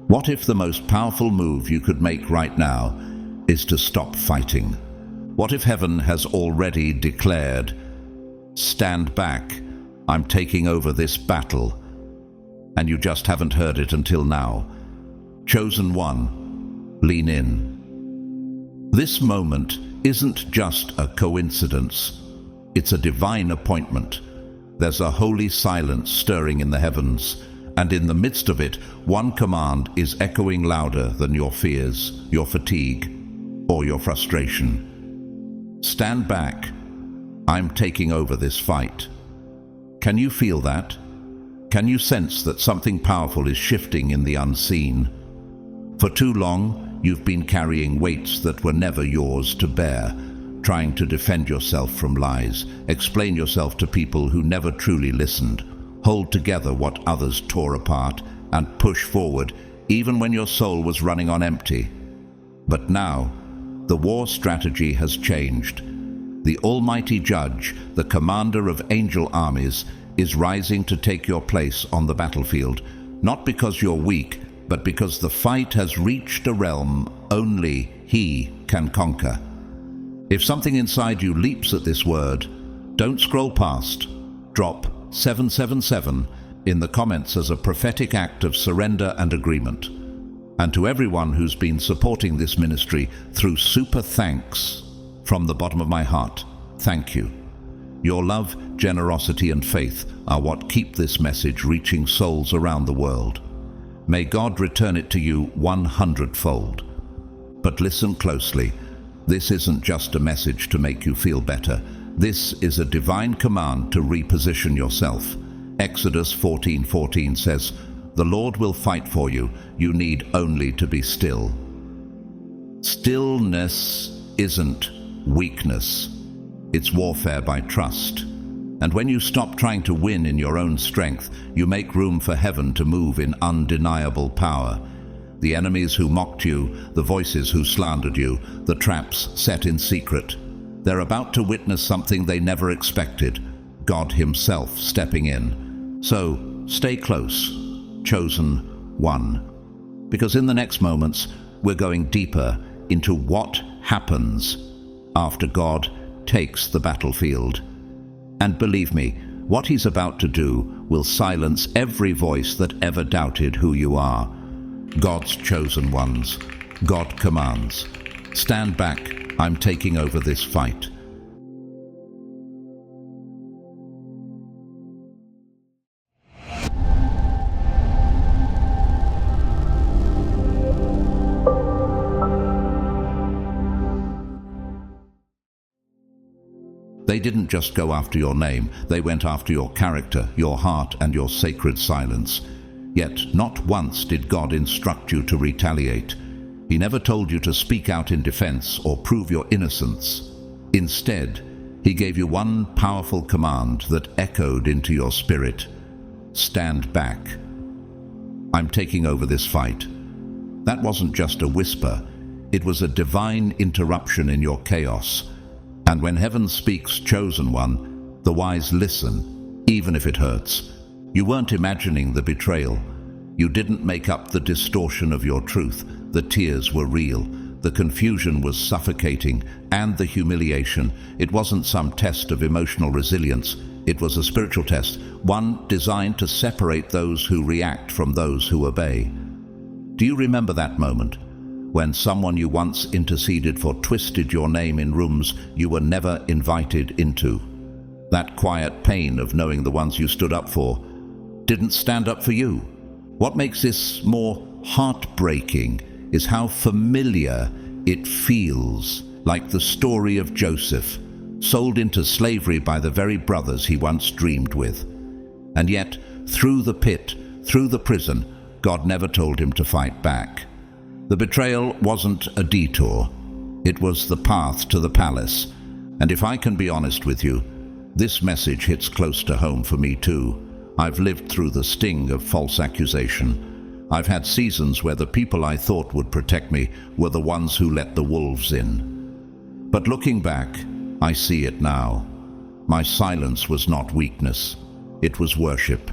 What if the most powerful move you could make right now is to stop fighting? What if heaven has already declared, "Stand back, I'm taking over this battle," and you just haven't heard it until now? Chosen one, lean in. This moment isn't just a coincidence. It's a divine appointment. There's a holy silence stirring in the heavens, and in the midst of it, one command is echoing louder than your fears, your fatigue, or your frustration. Stand back. I'm taking over this fight. Can you feel that? Can you sense that something powerful is shifting in the unseen? For too long, you've been carrying weights that were never yours to bear, trying to defend yourself from lies, explain yourself to people who never truly listened, hold together what others tore apart, and push forward even when your soul was running on empty. But now, the war strategy has changed. The Almighty Judge, the commander of angel armies, is rising to take your place on the battlefield, not because you're weak, but because the fight has reached a realm only He can conquer. If something inside you leaps at this word, don't scroll past. Drop 777 in the comments as a prophetic act of surrender and agreement. And to everyone who's been supporting this ministry through super thanks, from the bottom of my heart, thank you. Your love, generosity, and faith are what keep this message reaching souls around the world. May God return it to you 100-fold. But listen closely. This isn't just a message to make you feel better. This is a divine command to reposition yourself. Exodus 14:14 says, "The Lord will fight for you. You need only to be still." Stillness isn't weakness. It's warfare by trust. And when you stop trying to win in your own strength, you make room for heaven to move in undeniable power. The enemies who mocked you, the voices who slandered you, the traps set in secret, they're about to witness something they never expected, God Himself stepping in. So, stay close, chosen one. Because in the next moments, we're going deeper into what happens after God takes the battlefield. And believe me, what He's about to do will silence every voice that ever doubted who you are. God's chosen ones. God commands. Stand back, I'm taking over this fight. They didn't just go after your name, they went after your character, your heart, and your sacred silence. Yet not once did God instruct you to retaliate. He never told you to speak out in defense or prove your innocence. Instead, He gave you one powerful command that echoed into your spirit. Stand back. I'm taking over this fight. That wasn't just a whisper. It was a divine interruption in your chaos. And when heaven speaks, chosen one, the wise listen, even if it hurts. You weren't imagining the betrayal. You didn't make up the distortion of your truth. The tears were real. The confusion was suffocating, and the humiliation. It wasn't some test of emotional resilience. It was a spiritual test, one designed to separate those who react from those who obey. Do you remember that moment? When someone you once interceded for twisted your name in rooms you were never invited into. That quiet pain of knowing the ones you stood up for didn't stand up for you. What makes this more heartbreaking is how familiar it feels, like the story of Joseph, sold into slavery by the very brothers he once dreamed with. And yet, through the pit, through the prison, God never told him to fight back. The betrayal wasn't a detour. It was the path to the palace. And if I can be honest with you, this message hits close to home for me too. I've lived through the sting of false accusation. I've had seasons where the people I thought would protect me were the ones who let the wolves in. But looking back, I see it now. My silence was not weakness. It was worship.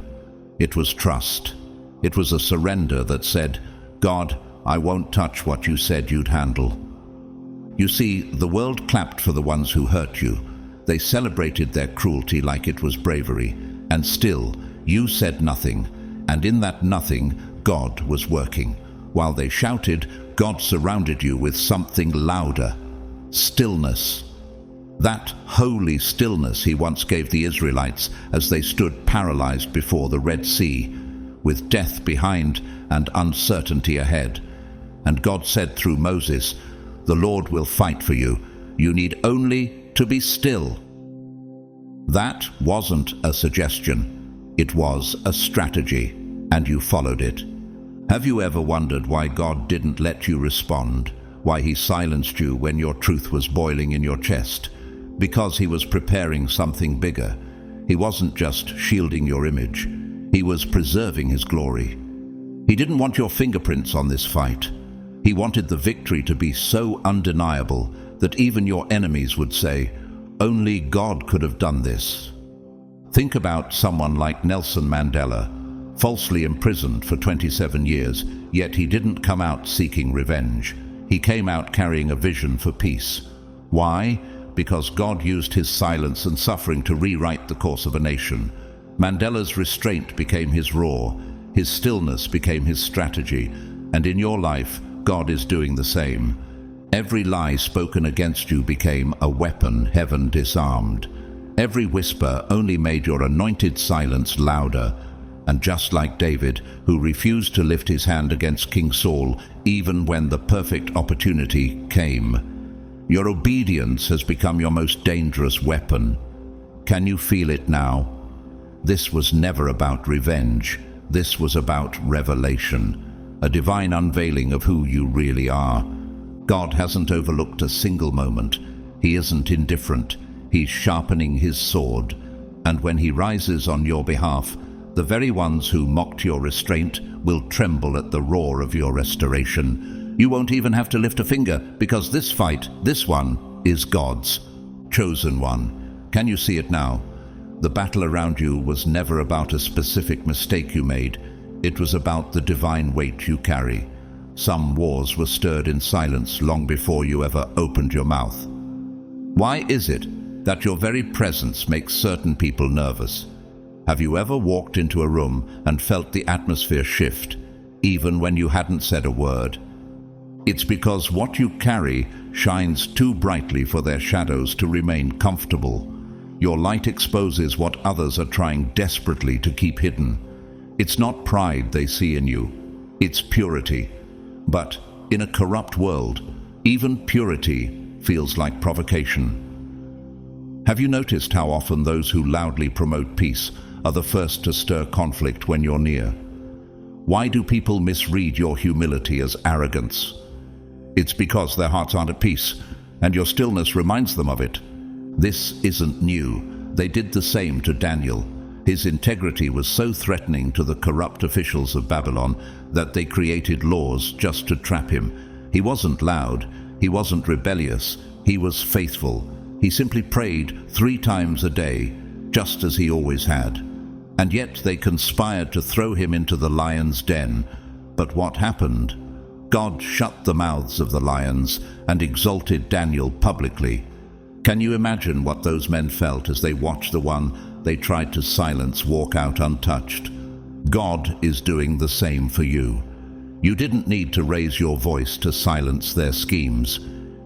It was trust. It was a surrender that said, God, I won't touch what you said you'd handle. You see, the world clapped for the ones who hurt you. They celebrated their cruelty like it was bravery. And still, you said nothing. And in that nothing, God was working. While they shouted, God surrounded you with something louder. Stillness. That holy stillness he once gave the Israelites as they stood paralyzed before the Red Sea, with death behind and uncertainty ahead. And God said through Moses, "The Lord will fight for you. You need only to be still." That wasn't a suggestion. It was a strategy, and you followed it. Have you ever wondered why God didn't let you respond? Why he silenced you when your truth was boiling in your chest? Because he was preparing something bigger. He wasn't just shielding your image. He was preserving his glory. He didn't want your fingerprints on this fight. He wanted the victory to be so undeniable that even your enemies would say, "Only God could have done this." Think about someone like Nelson Mandela, falsely imprisoned for 27 years, yet he didn't come out seeking revenge. He came out carrying a vision for peace. Why? Because God used his silence and suffering to rewrite the course of a nation. Mandela's restraint became his roar. His stillness became his strategy. And in your life, God is doing the same. Every lie spoken against you became a weapon heaven disarmed. Every whisper only made your anointed silence louder. And just like David, who refused to lift his hand against King Saul, even when the perfect opportunity came, your obedience has become your most dangerous weapon. Can you feel it now? This was never about revenge. This was about revelation, a divine unveiling of who you really are. God hasn't overlooked a single moment. He isn't indifferent. He's sharpening his sword. And when he rises on your behalf, the very ones who mocked your restraint will tremble at the roar of your restoration. You won't even have to lift a finger, because this fight, this one, is God's chosen one. Can you see it now? The battle around you was never about a specific mistake you made. It was about the divine weight you carry. Some wars were stirred in silence long before you ever opened your mouth. Why is it that your very presence makes certain people nervous? Have you ever walked into a room and felt the atmosphere shift, even when you hadn't said a word? It's because what you carry shines too brightly for their shadows to remain comfortable. Your light exposes what others are trying desperately to keep hidden. It's not pride they see in you, it's purity. But in a corrupt world, even purity feels like provocation. Have you noticed how often those who loudly promote peace are the first to stir conflict when you're near? Why do people misread your humility as arrogance? It's because their hearts aren't at peace, and your stillness reminds them of it. This isn't new. They did the same to Daniel. His integrity was so threatening to the corrupt officials of Babylon that they created laws just to trap him. He wasn't loud. He wasn't rebellious. He was faithful. He simply prayed 3 times a day, just as he always had. And yet they conspired to throw him into the lion's den. But what happened? God shut the mouths of the lions and exalted Daniel publicly. Can you imagine what those men felt as they watched the one they tried to silence walk out untouched? God is doing the same for you. You didn't need to raise your voice to silence their schemes.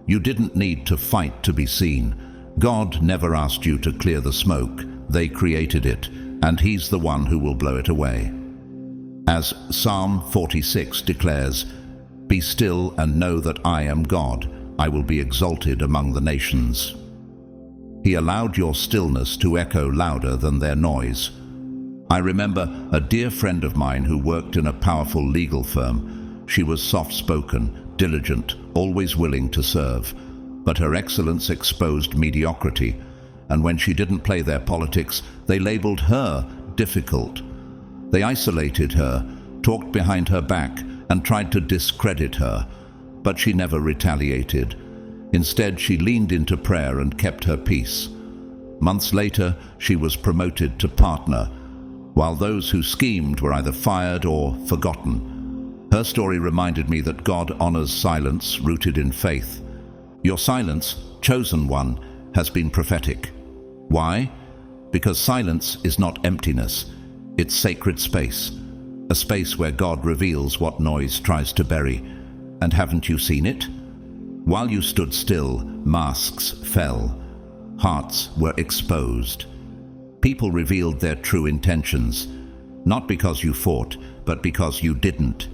You didn't need to fight to be seen. God never asked you to clear the smoke. They created it, and he's the one who will blow it away. As Psalm 46 declares, "Be still and know that I am God. I will be exalted among the nations." He allowed your stillness to echo louder than their noise. I remember a dear friend of mine who worked in a powerful legal firm. She was soft-spoken, diligent, always willing to serve. But her excellence exposed mediocrity, and when she didn't play their politics, they labeled her difficult. They isolated her, talked behind her back, and tried to discredit her. But she never retaliated. Instead, she leaned into prayer and kept her peace. Months later, she was promoted to partner, while those who schemed were either fired or forgotten. Her story reminded me that God honors silence rooted in faith. Your silence, chosen one, has been prophetic. Why? Because silence is not emptiness, it's sacred space, a space where God reveals what noise tries to bury. And haven't you seen it? While you stood still, masks fell, hearts were exposed. People revealed their true intentions, not because you fought, but because you didn't.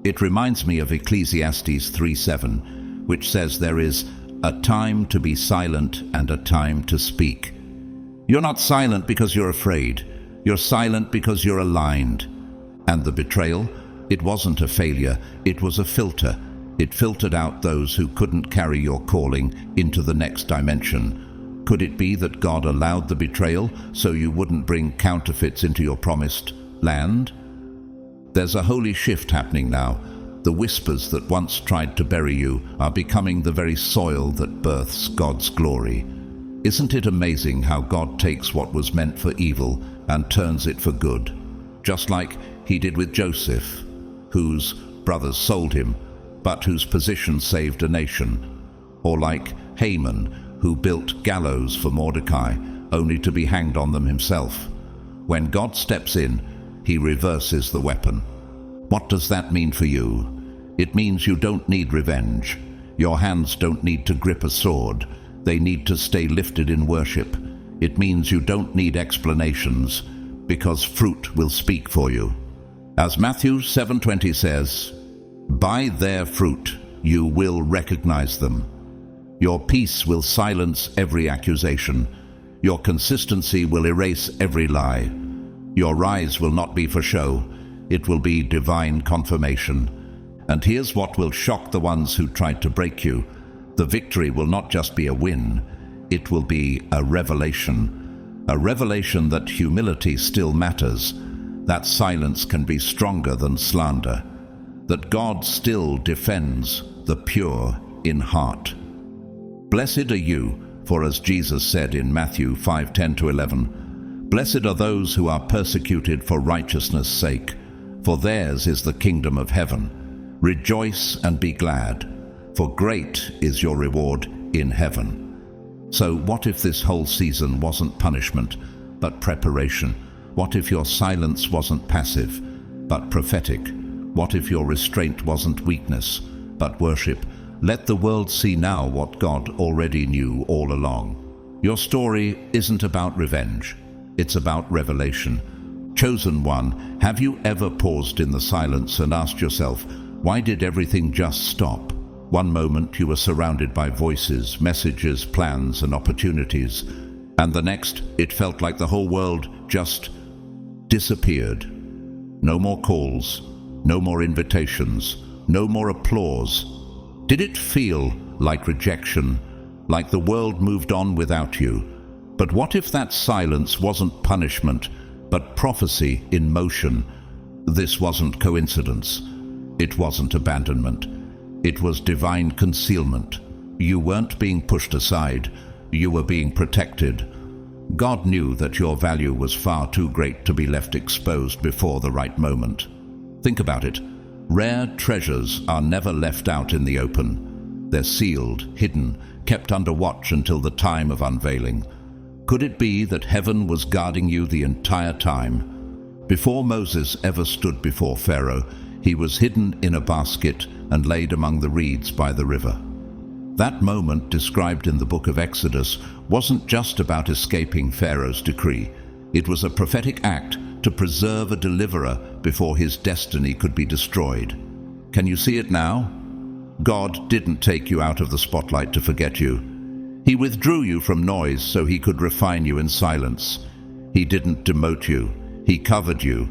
It reminds me of Ecclesiastes 3:7, which says there is a time to be silent and a time to speak. You're not silent because you're afraid. You're silent because you're aligned. And the betrayal? It wasn't a failure, it was a filter. It filtered out those who couldn't carry your calling into the next dimension. Could it be that God allowed the betrayal so you wouldn't bring counterfeits into your promised land? There's a holy shift happening now. The whispers that once tried to bury you are becoming the very soil that births God's glory. Isn't it amazing how God takes what was meant for evil and turns it for good? Just like he did with Joseph, whose brothers sold him, but whose position saved a nation. Or like Haman, who built gallows for Mordecai, only to be hanged on them himself. When God steps in, he reverses the weapon. What does that mean for you? It means you don't need revenge. Your hands don't need to grip a sword. They need to stay lifted in worship. It means you don't need explanations, because fruit will speak for you. As Matthew 7:20 says, "By their fruit you will recognize them." Your peace will silence every accusation. Your consistency will erase every lie. Your rise will not be for show. It will be divine confirmation. And here's what will shock the ones who tried to break you. The victory will not just be a win, it will be a revelation. A revelation that humility still matters, that silence can be stronger than slander, that God still defends the pure in heart. Blessed are you, for as Jesus said in Matthew 5:10-11, "Blessed are those who are persecuted for righteousness' sake, for theirs is the kingdom of heaven. Rejoice and be glad, for great is your reward in heaven." So what if this whole season wasn't punishment, but preparation? What if your silence wasn't passive, but prophetic? What if your restraint wasn't weakness, but worship? Let the world see now what God already knew all along. Your story isn't about revenge. It's about revelation. Chosen one, have you ever paused in the silence and asked yourself, why did everything just stop? One moment you were surrounded by voices, messages, plans, and opportunities, and the next it felt like the whole world just disappeared. No more calls, no more invitations, no more applause. Did it feel like rejection, like the world moved on without you? But what if that silence wasn't punishment, but prophecy in motion? This wasn't coincidence. It wasn't abandonment. It was divine concealment. You weren't being pushed aside. You were being protected. God knew that your value was far too great to be left exposed before the right moment. Think about it. Rare treasures are never left out in the open. They're sealed, hidden, kept under watch until the time of unveiling. Could it be that heaven was guarding you the entire time? Before Moses ever stood before Pharaoh, he was hidden in a basket and laid among the reeds by the river. That moment described in the book of Exodus wasn't just about escaping Pharaoh's decree. It was a prophetic act to preserve a deliverer before his destiny could be destroyed. Can you see it now? God didn't take you out of the spotlight to forget you. He withdrew you from noise so he could refine you in silence. He didn't demote you. He covered you.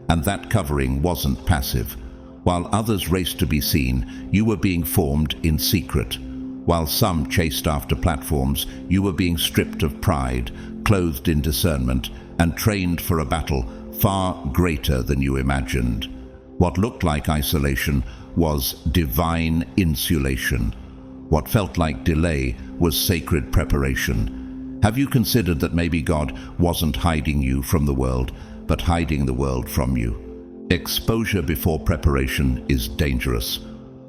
And that covering wasn't passive. While others raced to be seen, you were being formed in secret. While some chased after platforms, you were being stripped of pride, clothed in discernment, and trained for a battle far greater than you imagined. What looked like isolation was divine insulation. What felt like delay was sacred preparation. Have you considered that maybe God wasn't hiding you from the world, but hiding the world from you? Exposure before preparation is dangerous.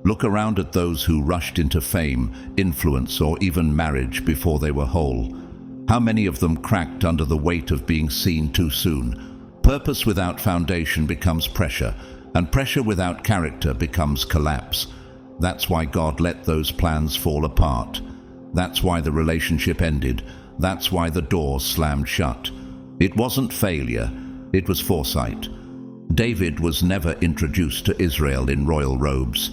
Look around at those who rushed into fame, influence, or even marriage before they were whole. How many of them cracked under the weight of being seen too soon? Purpose without foundation becomes pressure, and pressure without character becomes collapse. That's why God let those plans fall apart. That's why the relationship ended. That's why the door slammed shut. It wasn't failure, it was foresight. David was never introduced to Israel in royal robes.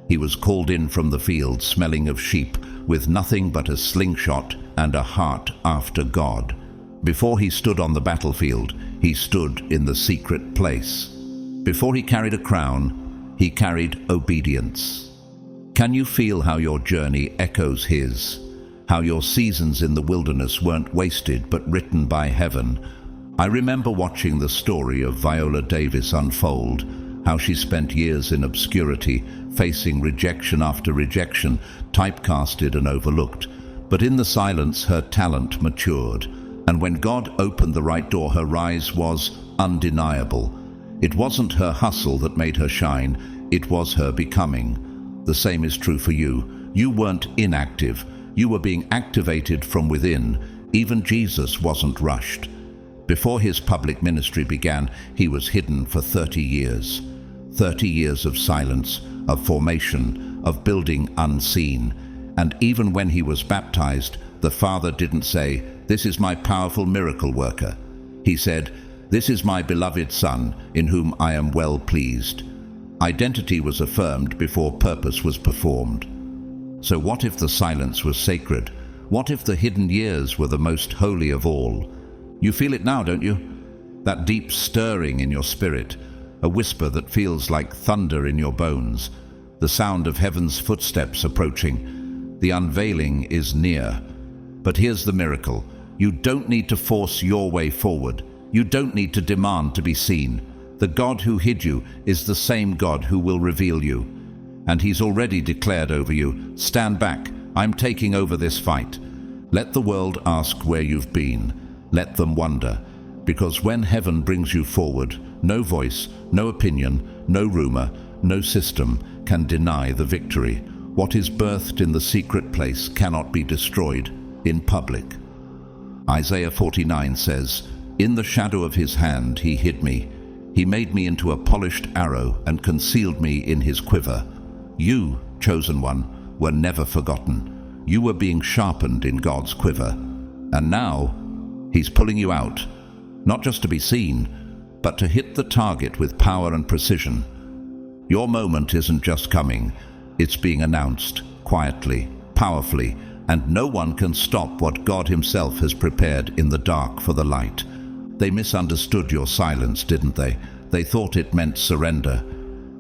He was called in from the field smelling of sheep, with nothing but a slingshot and a heart after God. Before he stood on the battlefield, he stood in the secret place. Before he carried a crown, he carried obedience. Can you feel how your journey echoes his? How your seasons in the wilderness weren't wasted but written by heaven? I remember watching the story of Viola Davis unfold, how she spent years in obscurity, facing rejection after rejection, typecasted and overlooked. But in the silence, her talent matured, and when God opened the right door, her rise was undeniable. It wasn't her hustle that made her shine, it was her becoming. The same is true for you. You weren't inactive, you were being activated from within. Even Jesus wasn't rushed. Before his public ministry began, he was hidden for 30 years. 30 years of silence, of formation, of building unseen. And even when he was baptized, the Father didn't say, "This is my powerful miracle worker." He said, "This is my beloved Son, in whom I am well pleased." Identity was affirmed before purpose was performed. So what if the silence was sacred? What if the hidden years were the most holy of all? You feel it now, don't you? That deep stirring in your spirit, a whisper that feels like thunder in your bones, the sound of heaven's footsteps approaching. The unveiling is near. But here's the miracle. You don't need to force your way forward. You don't need to demand to be seen. The God who hid you is the same God who will reveal you. And he's already declared over you, "Stand back, I'm taking over this fight." Let the world ask where you've been. Let them wonder, because when heaven brings you forward, no voice, no opinion, no rumor, no system can deny the victory. What is birthed in the secret place cannot be destroyed in public. Isaiah 49 says, "In the shadow of his hand he hid me. He made me into a polished arrow and concealed me in his quiver." You, chosen one, were never forgotten. You were being sharpened in God's quiver. And now, he's pulling you out, not just to be seen, but to hit the target with power and precision. Your moment isn't just coming, it's being announced, quietly, powerfully, and no one can stop what God himself has prepared in the dark for the light. They misunderstood your silence, didn't they? They thought it meant surrender,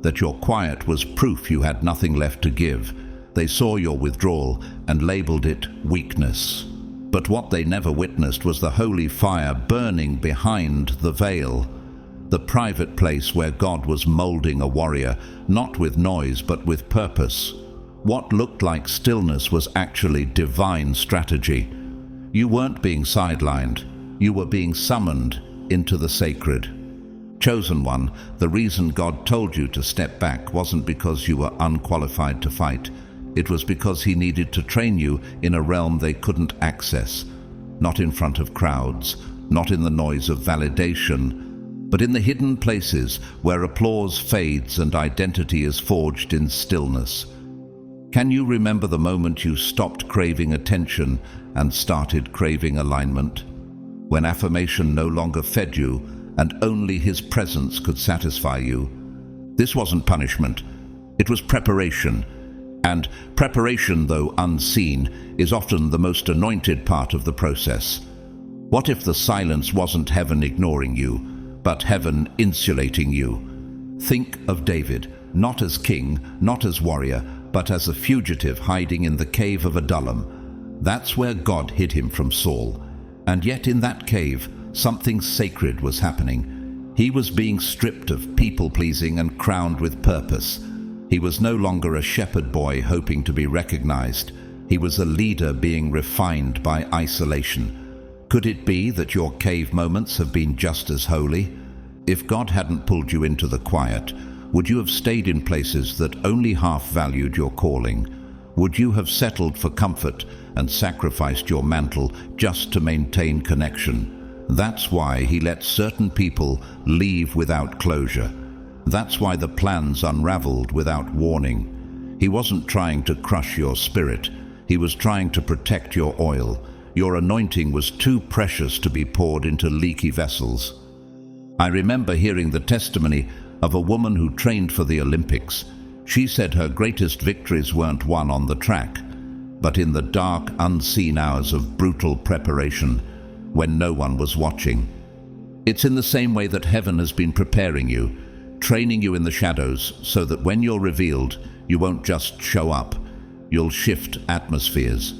that your quiet was proof you had nothing left to give. They saw your withdrawal and labeled it weakness. But what they never witnessed was the holy fire burning behind the veil, the private place where God was molding a warrior, not with noise but with purpose. What looked like stillness was actually divine strategy. You weren't being sidelined, you were being summoned into the sacred. Chosen one, the reason God told you to step back wasn't because you were unqualified to fight. It was because he needed to train you in a realm they couldn't access, not in front of crowds, not in the noise of validation, but in the hidden places where applause fades and identity is forged in stillness. Can you remember the moment you stopped craving attention and started craving alignment? When affirmation no longer fed you and only his presence could satisfy you. This wasn't punishment, it was preparation. And preparation, though unseen, is often the most anointed part of the process. What if the silence wasn't heaven ignoring you, but heaven insulating you? Think of David, not as king, not as warrior, but as a fugitive hiding in the cave of Adullam. That's where God hid him from Saul. And yet in that cave, something sacred was happening. He was being stripped of people-pleasing and crowned with purpose. He was no longer a shepherd boy hoping to be recognized. He was a leader being refined by isolation. Could it be that your cave moments have been just as holy? If God hadn't pulled you into the quiet, would you have stayed in places that only half valued your calling? Would you have settled for comfort and sacrificed your mantle just to maintain connection? That's why he let certain people leave without closure. That's why the plans unraveled without warning. He wasn't trying to crush your spirit. He was trying to protect your oil. Your anointing was too precious to be poured into leaky vessels. I remember hearing the testimony of a woman who trained for the Olympics. She said her greatest victories weren't won on the track, but in the dark, unseen hours of brutal preparation when no one was watching. It's in the same way that heaven has been preparing you, training you in the shadows so that when you're revealed, you won't just show up, you'll shift atmospheres.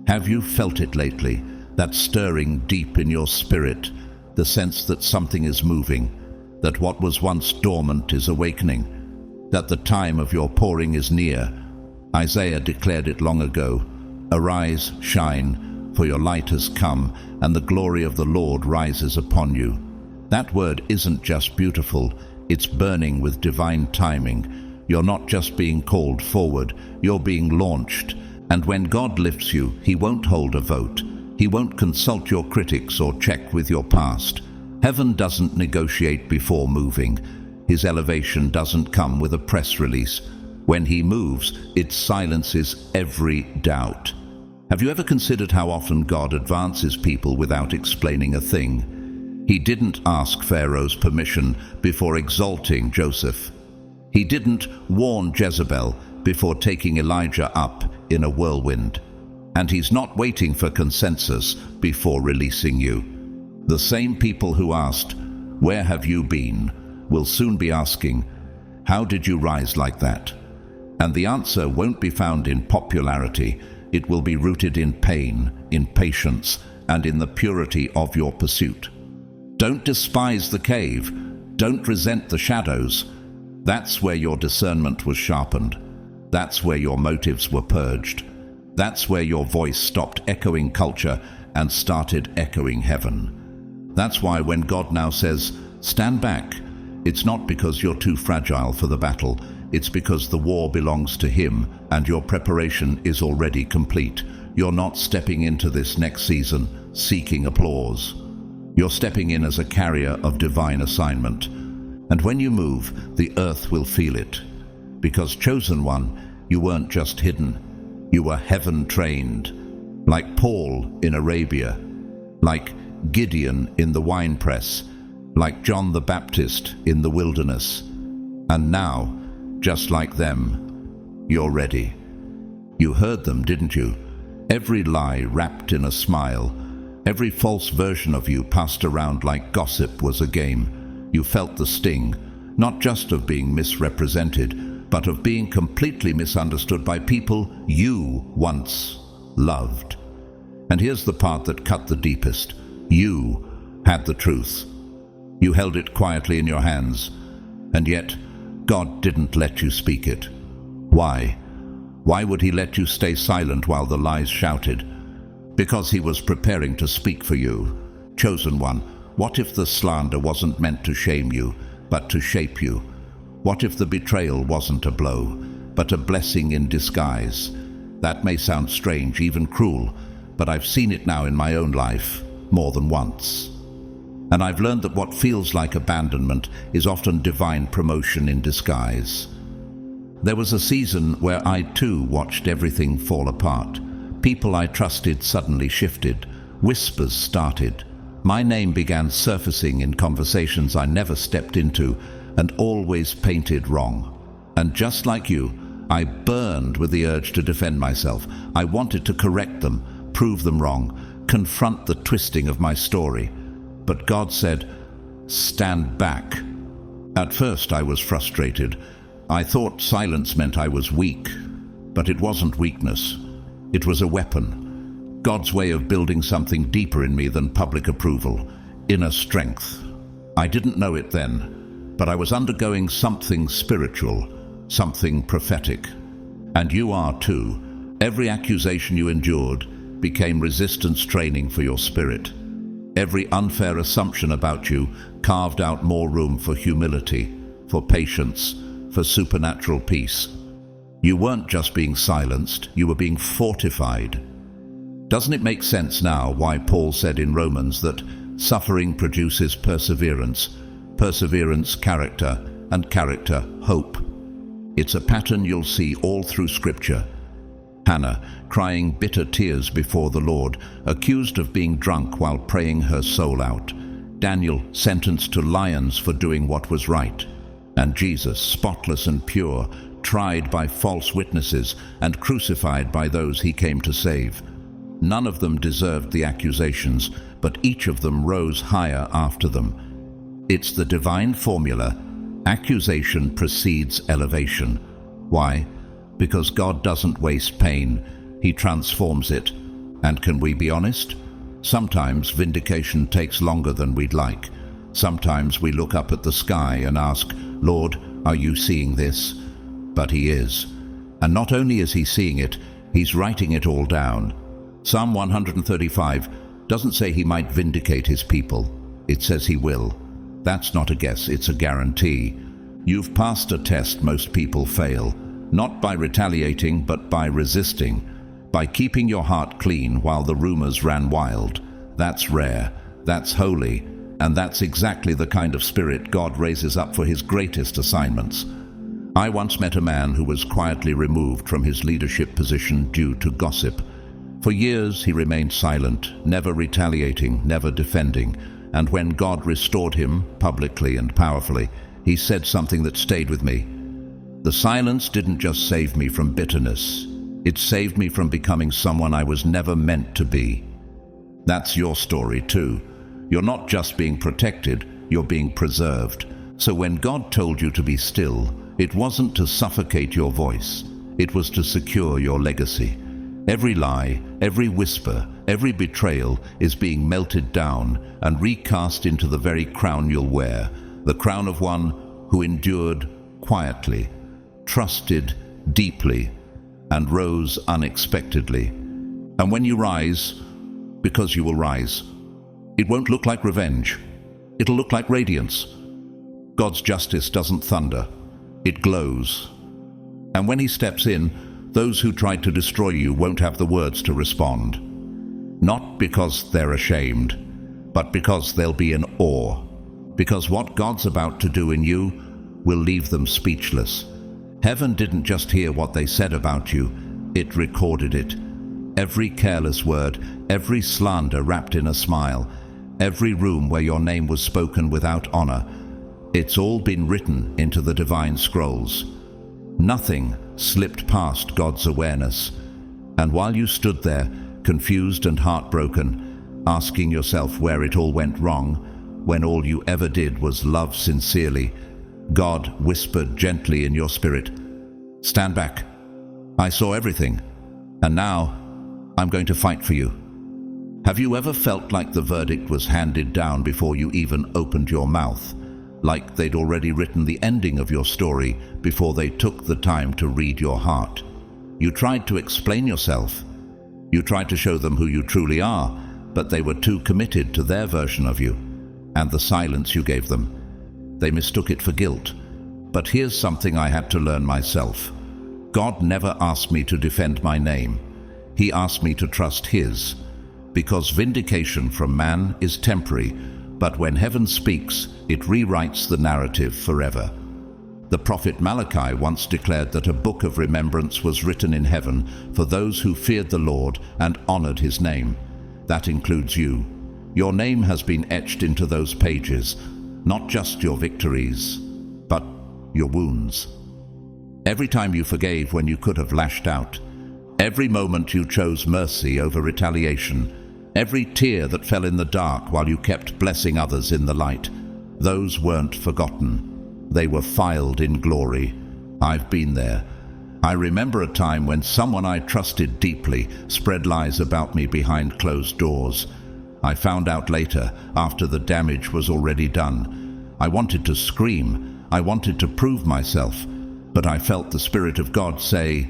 Have you felt it lately, that stirring deep in your spirit, the sense that something is moving, that what was once dormant is awakening, that the time of your pouring is near? Isaiah declared it long ago. Arise, shine, for your light has come, and the glory of the Lord rises upon you. That word isn't just beautiful, it's burning with divine timing. You're not just being called forward, you're being launched. And when God lifts you, he won't hold a vote. He won't consult your critics or check with your past. Heaven doesn't negotiate before moving. His elevation doesn't come with a press release. When he moves, it silences every doubt. Have you ever considered how often God advances people without explaining a thing? He didn't ask Pharaoh's permission before exalting Joseph. He didn't warn Jezebel before taking Elijah up in a whirlwind. And he's not waiting for consensus before releasing you. The same people who asked, "Where have you been?" will soon be asking, "How did you rise like that?" And the answer won't be found in popularity. It will be rooted in pain, in patience, and in the purity of your pursuit. Don't despise the cave. Don't resent the shadows. That's where your discernment was sharpened. That's where your motives were purged. That's where your voice stopped echoing culture and started echoing heaven. That's why when God now says, "Stand back," it's not because you're too fragile for the battle. It's because the war belongs to him and your preparation is already complete. You're not stepping into this next season seeking applause. You're stepping in as a carrier of divine assignment. And when you move, the earth will feel it. Because, chosen one, you weren't just hidden. You were heaven-trained, like Paul in Arabia, like Gideon in the winepress, like John the Baptist in the wilderness. And now, just like them, you're ready. You heard them, didn't you? Every lie wrapped in a smile, every false version of you passed around like gossip was a game. You felt the sting, not just of being misrepresented, but of being completely misunderstood by people you once loved. And here's the part that cut the deepest. You had the truth. You held it quietly in your hands, and yet God didn't let you speak it. Why? Why would he let you stay silent while the lies shouted? Because he was preparing to speak for you. Chosen one, what if the slander wasn't meant to shame you, but to shape you? What if the betrayal wasn't a blow, but a blessing in disguise? That may sound strange, even cruel, but I've seen it now in my own life, more than once. And I've learned that what feels like abandonment is often divine promotion in disguise. There was a season where I too watched everything fall apart. People I trusted suddenly shifted. Whispers started. My name began surfacing in conversations I never stepped into, and always painted wrong. And just like you, I burned with the urge to defend myself. I wanted to correct them, prove them wrong, confront the twisting of my story. But God said, "Stand back." At first I was frustrated. I thought silence meant I was weak. But it wasn't weakness. It was a weapon. God's way of building something deeper in me than public approval. Inner strength. I didn't know it then, but I was undergoing something spiritual, something prophetic. And you are too. Every accusation you endured became resistance training for your spirit. Every unfair assumption about you carved out more room for humility, for patience, for supernatural peace. You weren't just being silenced, you were being fortified. Doesn't it make sense now why Paul said in Romans that suffering produces perseverance, perseverance character, and character hope? It's a pattern you'll see all through Scripture. Hannah, crying bitter tears before the Lord, accused of being drunk while praying her soul out. Daniel, sentenced to lions for doing what was right. And Jesus, spotless and pure, tried by false witnesses and crucified by those he came to save. None of them deserved the accusations, but each of them rose higher after them. It's the divine formula. Accusation precedes elevation. Why? Because God doesn't waste pain, He transforms it. And can we be honest? Sometimes vindication takes longer than we'd like. Sometimes we look up at the sky and ask, Lord, are you seeing this? But He is. And not only is He seeing it, He's writing it all down. Psalm 135 doesn't say He might vindicate His people. It says He will. That's not a guess, it's a guarantee. You've passed a test most people fail. Not by retaliating, but by resisting. By keeping your heart clean while the rumors ran wild. That's rare, that's holy, and that's exactly the kind of spirit God raises up for His greatest assignments. I once met a man who was quietly removed from his leadership position due to gossip. For years he remained silent, never retaliating, never defending, and when God restored him, publicly and powerfully, he said something that stayed with me. The silence didn't just save me from bitterness. It saved me from becoming someone I was never meant to be. That's your story too. You're not just being protected, you're being preserved. So when God told you to be still, it wasn't to suffocate your voice. It was to secure your legacy. Every lie, every whisper, every betrayal is being melted down and recast into the very crown you'll wear, the crown of one who endured quietly, trusted deeply, and rose unexpectedly. And when you rise, because you will rise, it won't look like revenge. It'll look like radiance. God's justice doesn't thunder. It glows. And when He steps in, those who tried to destroy you won't have the words to respond. Not because they're ashamed, but because they'll be in awe. Because what God's about to do in you will leave them speechless. Heaven didn't just hear what they said about you, it recorded it. Every careless word, every slander wrapped in a smile, every room where your name was spoken without honor, it's all been written into the divine scrolls. Nothing slipped past God's awareness. And while you stood there, confused and heartbroken, asking yourself where it all went wrong, when all you ever did was love sincerely, God whispered gently in your spirit, "Stand back. I saw everything, and now I'm going to fight for you." Have you ever felt like the verdict was handed down before you even opened your mouth? Like they'd already written the ending of your story before they took the time to read your heart? You tried to explain yourself. You tried to show them who you truly are, but they were too committed to their version of you, and the silence you gave them. They mistook it for guilt. But here's something I had to learn myself. God never asked me to defend my name. He asked me to trust His. Because vindication from man is temporary, but when heaven speaks, it rewrites the narrative forever. The prophet Malachi once declared that a book of remembrance was written in heaven for those who feared the Lord and honored His name. That includes you. Your name has been etched into those pages, not just your victories, but your wounds. Every time you forgave when you could have lashed out, every moment you chose mercy over retaliation, every tear that fell in the dark while you kept blessing others in the light, those weren't forgotten. They were filed in glory. I've been there. I remember a time when someone I trusted deeply spread lies about me behind closed doors. I found out later, after the damage was already done. I wanted to scream. I wanted to prove myself. But I felt the Spirit of God say,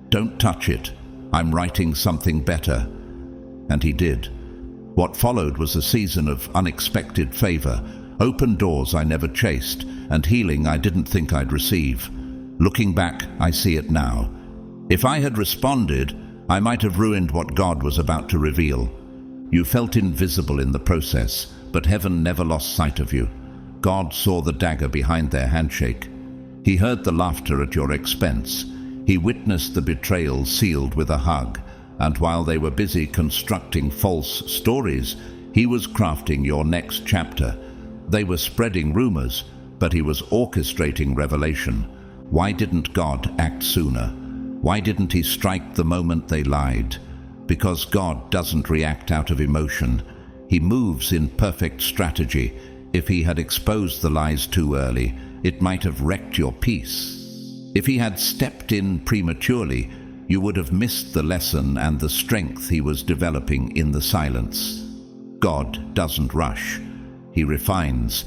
"Don't touch it. I'm writing something better." And He did. What followed was a season of unexpected favor, open doors I never chased, and healing I didn't think I'd receive. Looking back, I see it now. If I had responded, I might have ruined what God was about to reveal. You felt invisible in the process, but heaven never lost sight of you. God saw the dagger behind their handshake. He heard the laughter at your expense. He witnessed the betrayal sealed with a hug. And while they were busy constructing false stories, he was crafting your next chapter. They were spreading rumors, but he was orchestrating revelation. Why didn't God act sooner? Why didn't he strike the moment they lied? Because God doesn't react out of emotion. He moves in perfect strategy. If he had exposed the lies too early, it might have wrecked your peace. If he had stepped in prematurely, you would have missed the lesson and the strength he was developing in the silence. God doesn't rush. He refines,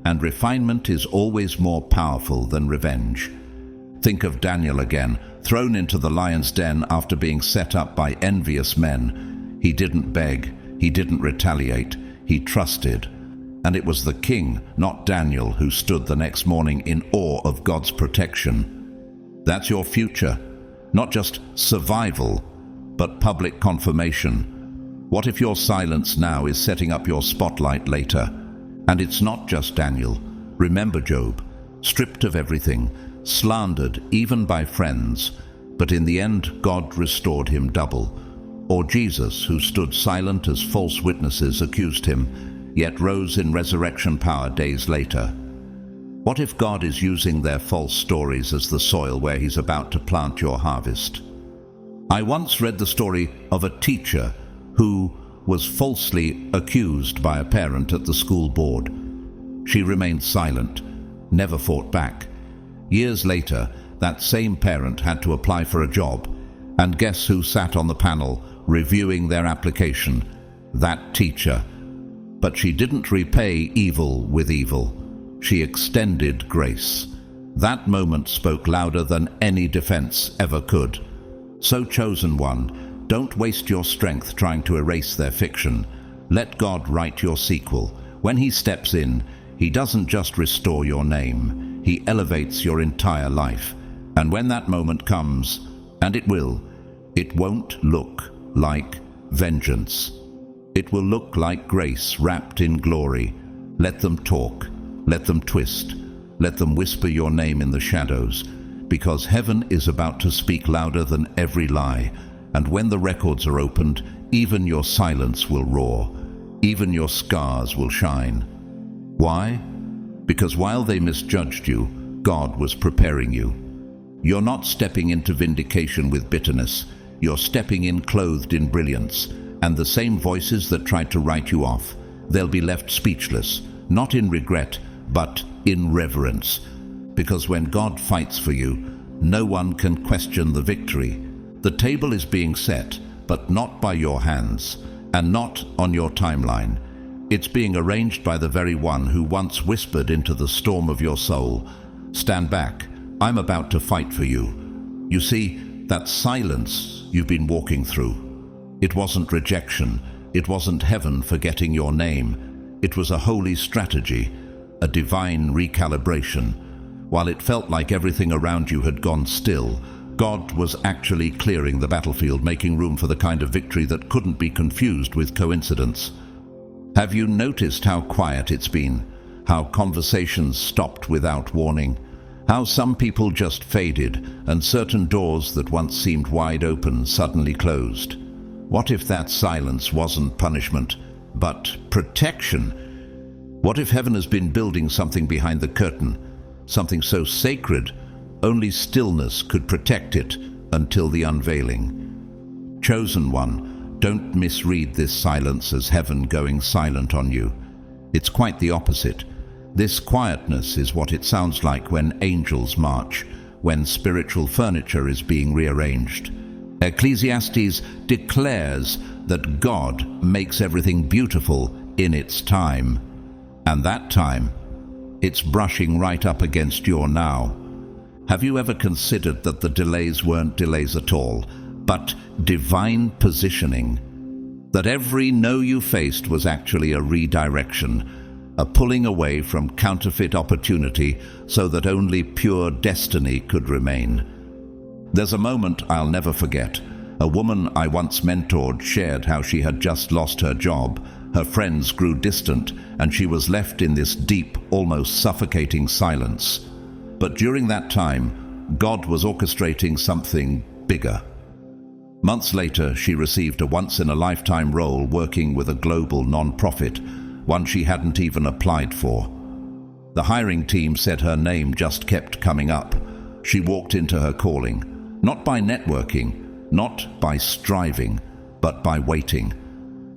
and refinement is always more powerful than revenge. Think of Daniel again, thrown into the lion's den after being set up by envious men. He didn't beg, he didn't retaliate, he trusted. And it was the king, not Daniel, who stood the next morning in awe of God's protection. That's your future. Not just survival, but public confirmation. What if your silence now is setting up your spotlight later? And it's not just Daniel. Remember Job, stripped of everything, slandered even by friends, but in the end God restored him double. Or Jesus, who stood silent as false witnesses accused him, yet rose in resurrection power days later. What if God is using their false stories as the soil where he's about to plant your harvest? I once read the story of a teacher who was falsely accused by a parent at the school board. She remained silent, never fought back. Years later, that same parent had to apply for a job, and guess who sat on the panel reviewing their application? That teacher. But she didn't repay evil with evil. She extended grace. That moment spoke louder than any defense ever could. So, chosen one, don't waste your strength trying to erase their fiction. Let God write your sequel. When he steps in, he doesn't just restore your name, he elevates your entire life. And when that moment comes, and it will, it won't look like vengeance. It will look like grace wrapped in glory. Let them talk. Let them twist. Let them whisper your name in the shadows, because heaven is about to speak louder than every lie, and when the records are opened, even your silence will roar. Even your scars will shine. Why? Because while they misjudged you, God was preparing you. You're not stepping into vindication with bitterness. You're stepping in clothed in brilliance, and the same voices that tried to write you off, they'll be left speechless, not in regret, but in reverence. Because when God fights for you, no one can question the victory. The table is being set, but not by your hands, and not on your timeline. It's being arranged by the very one who once whispered into the storm of your soul, "Stand back, I'm about to fight for you." You see, that silence you've been walking through, it wasn't rejection, it wasn't heaven forgetting your name. It was a holy strategy, a divine recalibration. While it felt like everything around you had gone still, God was actually clearing the battlefield, making room for the kind of victory that couldn't be confused with coincidence. Have you noticed how quiet it's been? How conversations stopped without warning? How some people just faded, and certain doors that once seemed wide open suddenly closed? What if that silence wasn't punishment, but protection? What if heaven has been building something behind the curtain, something so sacred, only stillness could protect it until the unveiling? Chosen one, don't misread this silence as heaven going silent on you. It's quite the opposite. This quietness is what it sounds like when angels march, when spiritual furniture is being rearranged. Ecclesiastes declares that God makes everything beautiful in its time. And that time, it's brushing right up against your now. Have you ever considered that the delays weren't delays at all, but divine positioning? That every no you faced was actually a redirection, a pulling away from counterfeit opportunity so that only pure destiny could remain. There's a moment I'll never forget. A woman I once mentored shared how she had just lost her job. Her friends grew distant, and she was left in this deep, almost suffocating silence. But during that time, God was orchestrating something bigger. Months later, she received a once-in-a-lifetime role working with a global non-profit, one she hadn't even applied for. The hiring team said her name just kept coming up. She walked into her calling, not by networking, not by striving, but by waiting.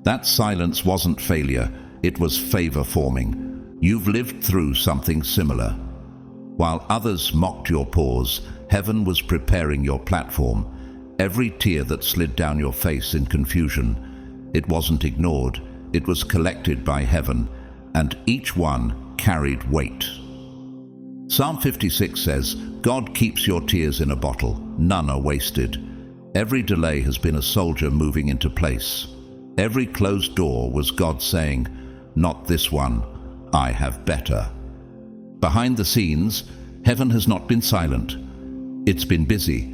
That silence wasn't failure, it was favor forming. You've lived through something similar. While others mocked your pause, heaven was preparing your platform. Every tear that slid down your face in confusion, it wasn't ignored, it was collected by heaven, and each one carried weight. Psalm 56 says, God keeps your tears in a bottle, none are wasted. Every delay has been a soldier moving into place. Every closed door was God saying, not this one, I have better. Behind the scenes, heaven has not been silent. It's been busy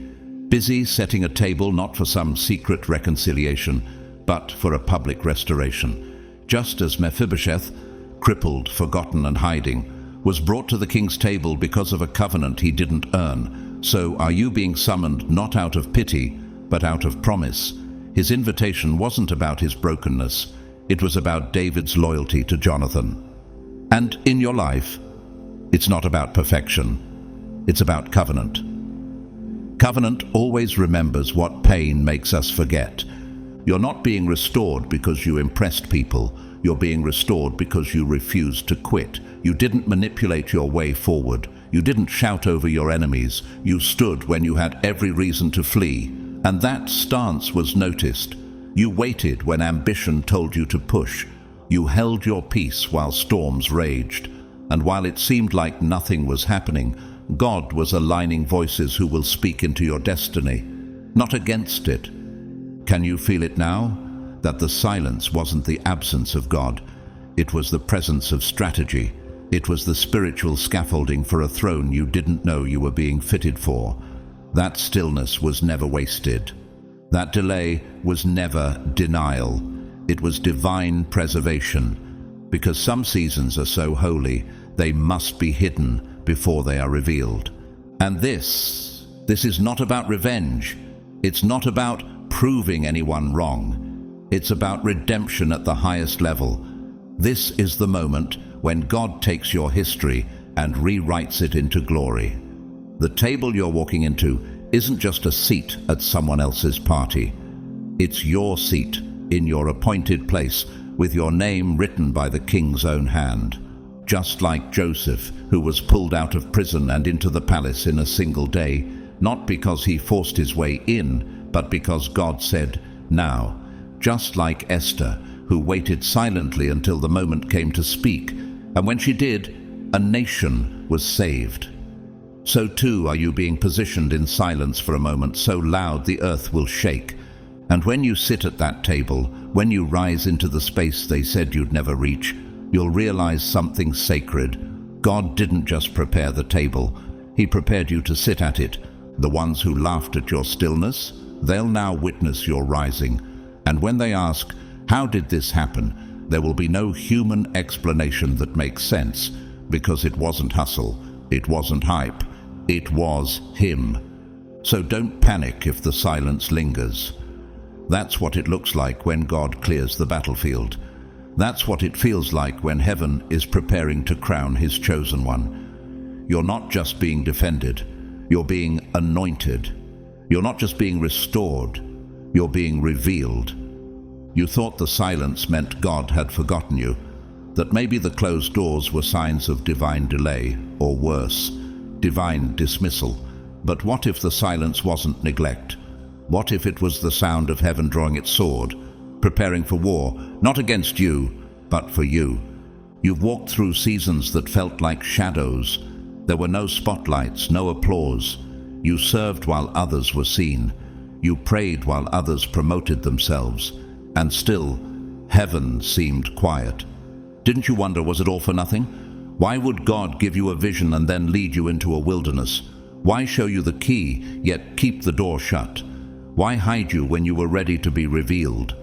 setting a table not for some secret reconciliation, but for a public restoration. Just as Mephibosheth, crippled, forgotten and hiding, was brought to the king's table because of a covenant he didn't earn, so are you being summoned not out of pity, but out of promise. His invitation wasn't about his brokenness, it was about David's loyalty to Jonathan. And in your life, it's not about perfection, it's about covenant. Covenant always remembers what pain makes us forget. You're not being restored because you impressed people, you're being restored because you refused to quit. You didn't manipulate your way forward, you didn't shout over your enemies, you stood when you had every reason to flee. And that stance was noticed. You waited when ambition told you to push. You held your peace while storms raged. And while it seemed like nothing was happening, God was aligning voices who will speak into your destiny, not against it. Can you feel it now? That the silence wasn't the absence of God. It was the presence of strategy. It was the spiritual scaffolding for a throne you didn't know you were being fitted for. That stillness was never wasted. That delay was never denial. It was divine preservation. Because some seasons are so holy, they must be hidden before they are revealed. And this is not about revenge. It's not about proving anyone wrong. It's about redemption at the highest level. This is the moment when God takes your history and rewrites it into glory. The table you're walking into isn't just a seat at someone else's party. It's your seat in your appointed place with your name written by the king's own hand. Just like Joseph, who was pulled out of prison and into the palace in a single day, not because he forced his way in, but because God said, now. Just like Esther, who waited silently until the moment came to speak, and when she did, a nation was saved. So too are you being positioned in silence for a moment so loud the earth will shake. And when you sit at that table, when you rise into the space they said you'd never reach, you'll realize something sacred. God didn't just prepare the table, He prepared you to sit at it. The ones who laughed at your stillness, they'll now witness your rising. And when they ask, how did this happen? There will be no human explanation that makes sense, because it wasn't hustle, it wasn't hype, it was Him. So don't panic if the silence lingers. That's what it looks like when God clears the battlefield. That's what it feels like when heaven is preparing to crown His chosen one. You're not just being defended, you're being anointed. You're not just being restored, you're being revealed. You thought the silence meant God had forgotten you, that maybe the closed doors were signs of divine delay, or worse, divine dismissal. But what if the silence wasn't neglect? What if it was the sound of heaven drawing its sword, preparing for war, not against you, but for you? You've walked through seasons that felt like shadows. There were no spotlights, no applause. You served while others were seen. You prayed while others promoted themselves. And still, heaven seemed quiet. Didn't you wonder, was it all for nothing? Why would God give you a vision and then lead you into a wilderness? Why show you the key, yet keep the door shut? Why hide you when you were ready to be revealed?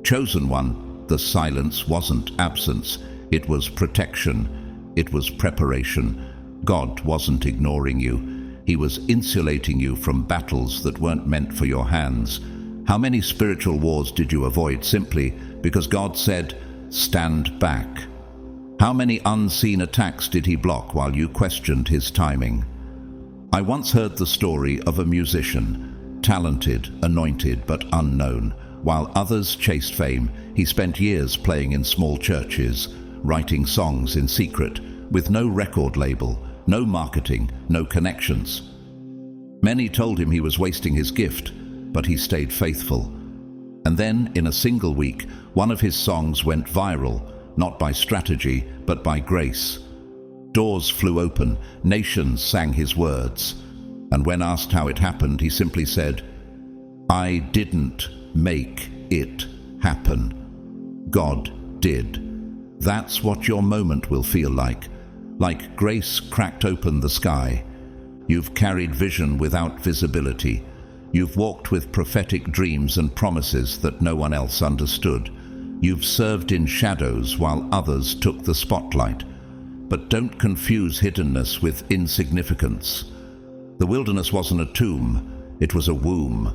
Chosen one, the silence wasn't absence. It was protection. It was preparation. God wasn't ignoring you. He was insulating you from battles that weren't meant for your hands. How many spiritual wars did you avoid simply because God said, "Stand back"? How many unseen attacks did he block while you questioned his timing? I once heard the story of a musician, talented, anointed, but unknown. While others chased fame, he spent years playing in small churches, writing songs in secret, with no record label, no marketing, no connections. Many told him he was wasting his gift, but he stayed faithful. And then, in a single week, one of his songs went viral, not by strategy, but by grace. Doors flew open, nations sang his words. And when asked how it happened, he simply said, "I didn't make it happen. God did." That's what your moment will feel like grace cracked open the sky. You've carried vision without visibility. You've walked with prophetic dreams and promises that no one else understood. You've served in shadows while others took the spotlight. But don't confuse hiddenness with insignificance. The wilderness wasn't a tomb, it was a womb.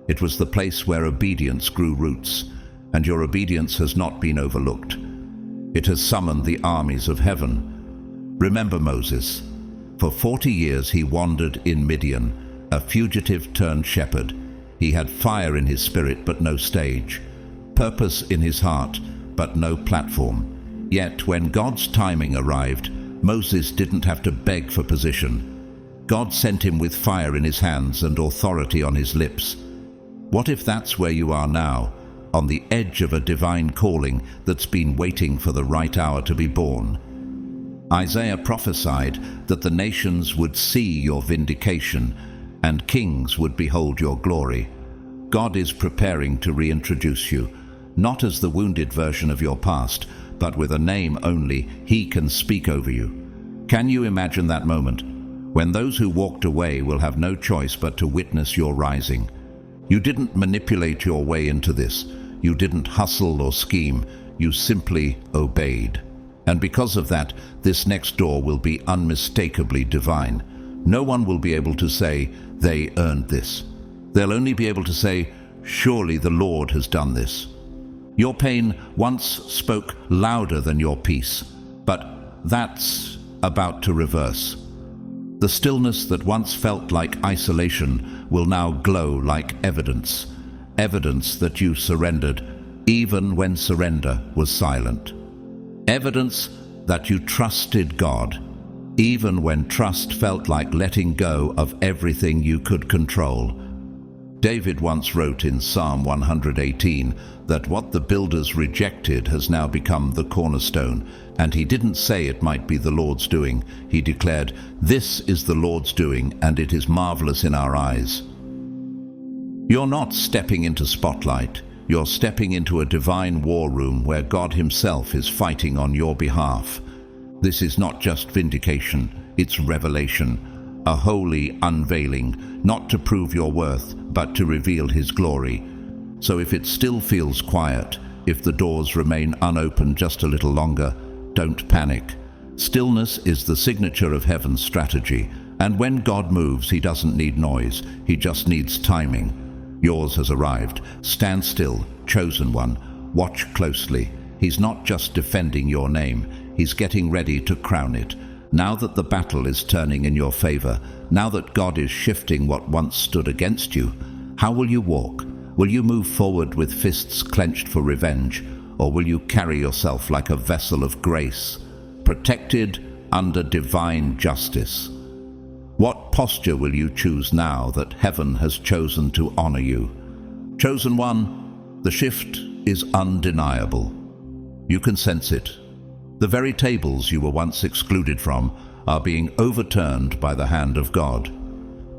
It was the place where obedience grew roots, and your obedience has not been overlooked. It has summoned the armies of heaven. Remember Moses. For 40 years he wandered in Midian, a fugitive turned shepherd. He had fire in his spirit but no stage, purpose in his heart but no platform. Yet when God's timing arrived, Moses didn't have to beg for position. God sent him with fire in his hands and authority on his lips. What if that's where you are now, on the edge of a divine calling that's been waiting for the right hour to be born? Isaiah prophesied that the nations would see your vindication and kings would behold your glory. God is preparing to reintroduce you, not as the wounded version of your past, but with a name only he can speak over you. Can you imagine that moment, when those who walked away will have no choice but to witness your rising? You didn't manipulate your way into this. You didn't hustle or scheme. You simply obeyed. And because of that, this next door will be unmistakably divine. No one will be able to say, "They earned this." They'll only be able to say, "Surely the Lord has done this." Your pain once spoke louder than your peace, but that's about to reverse. The stillness that once felt like isolation will now glow like evidence, evidence that you surrendered, even when surrender was silent. Evidence that you trusted God, even when trust felt like letting go of everything you could control. David once wrote in Psalm 118 that what the builders rejected has now become the cornerstone, and he didn't say it might be the Lord's doing. He declared, "This is the Lord's doing, and it is marvelous in our eyes." You're not stepping into spotlight. You're stepping into a divine war room where God himself is fighting on your behalf. This is not just vindication, it's revelation, a holy unveiling, not to prove your worth, but to reveal his glory. So if it still feels quiet, if the doors remain unopened just a little longer, don't panic. Stillness is the signature of heaven's strategy, and when God moves, he doesn't need noise, he just needs timing. Yours has arrived. Stand still, chosen one. Watch closely. He's not just defending your name, he's getting ready to crown it. Now that the battle is turning in your favor, now that God is shifting what once stood against you, how will you walk? Will you move forward with fists clenched for revenge, or will you carry yourself like a vessel of grace, protected under divine justice? What posture will you choose now that heaven has chosen to honor you? Chosen one, the shift is undeniable. You can sense it. The very tables you were once excluded from are being overturned by the hand of God.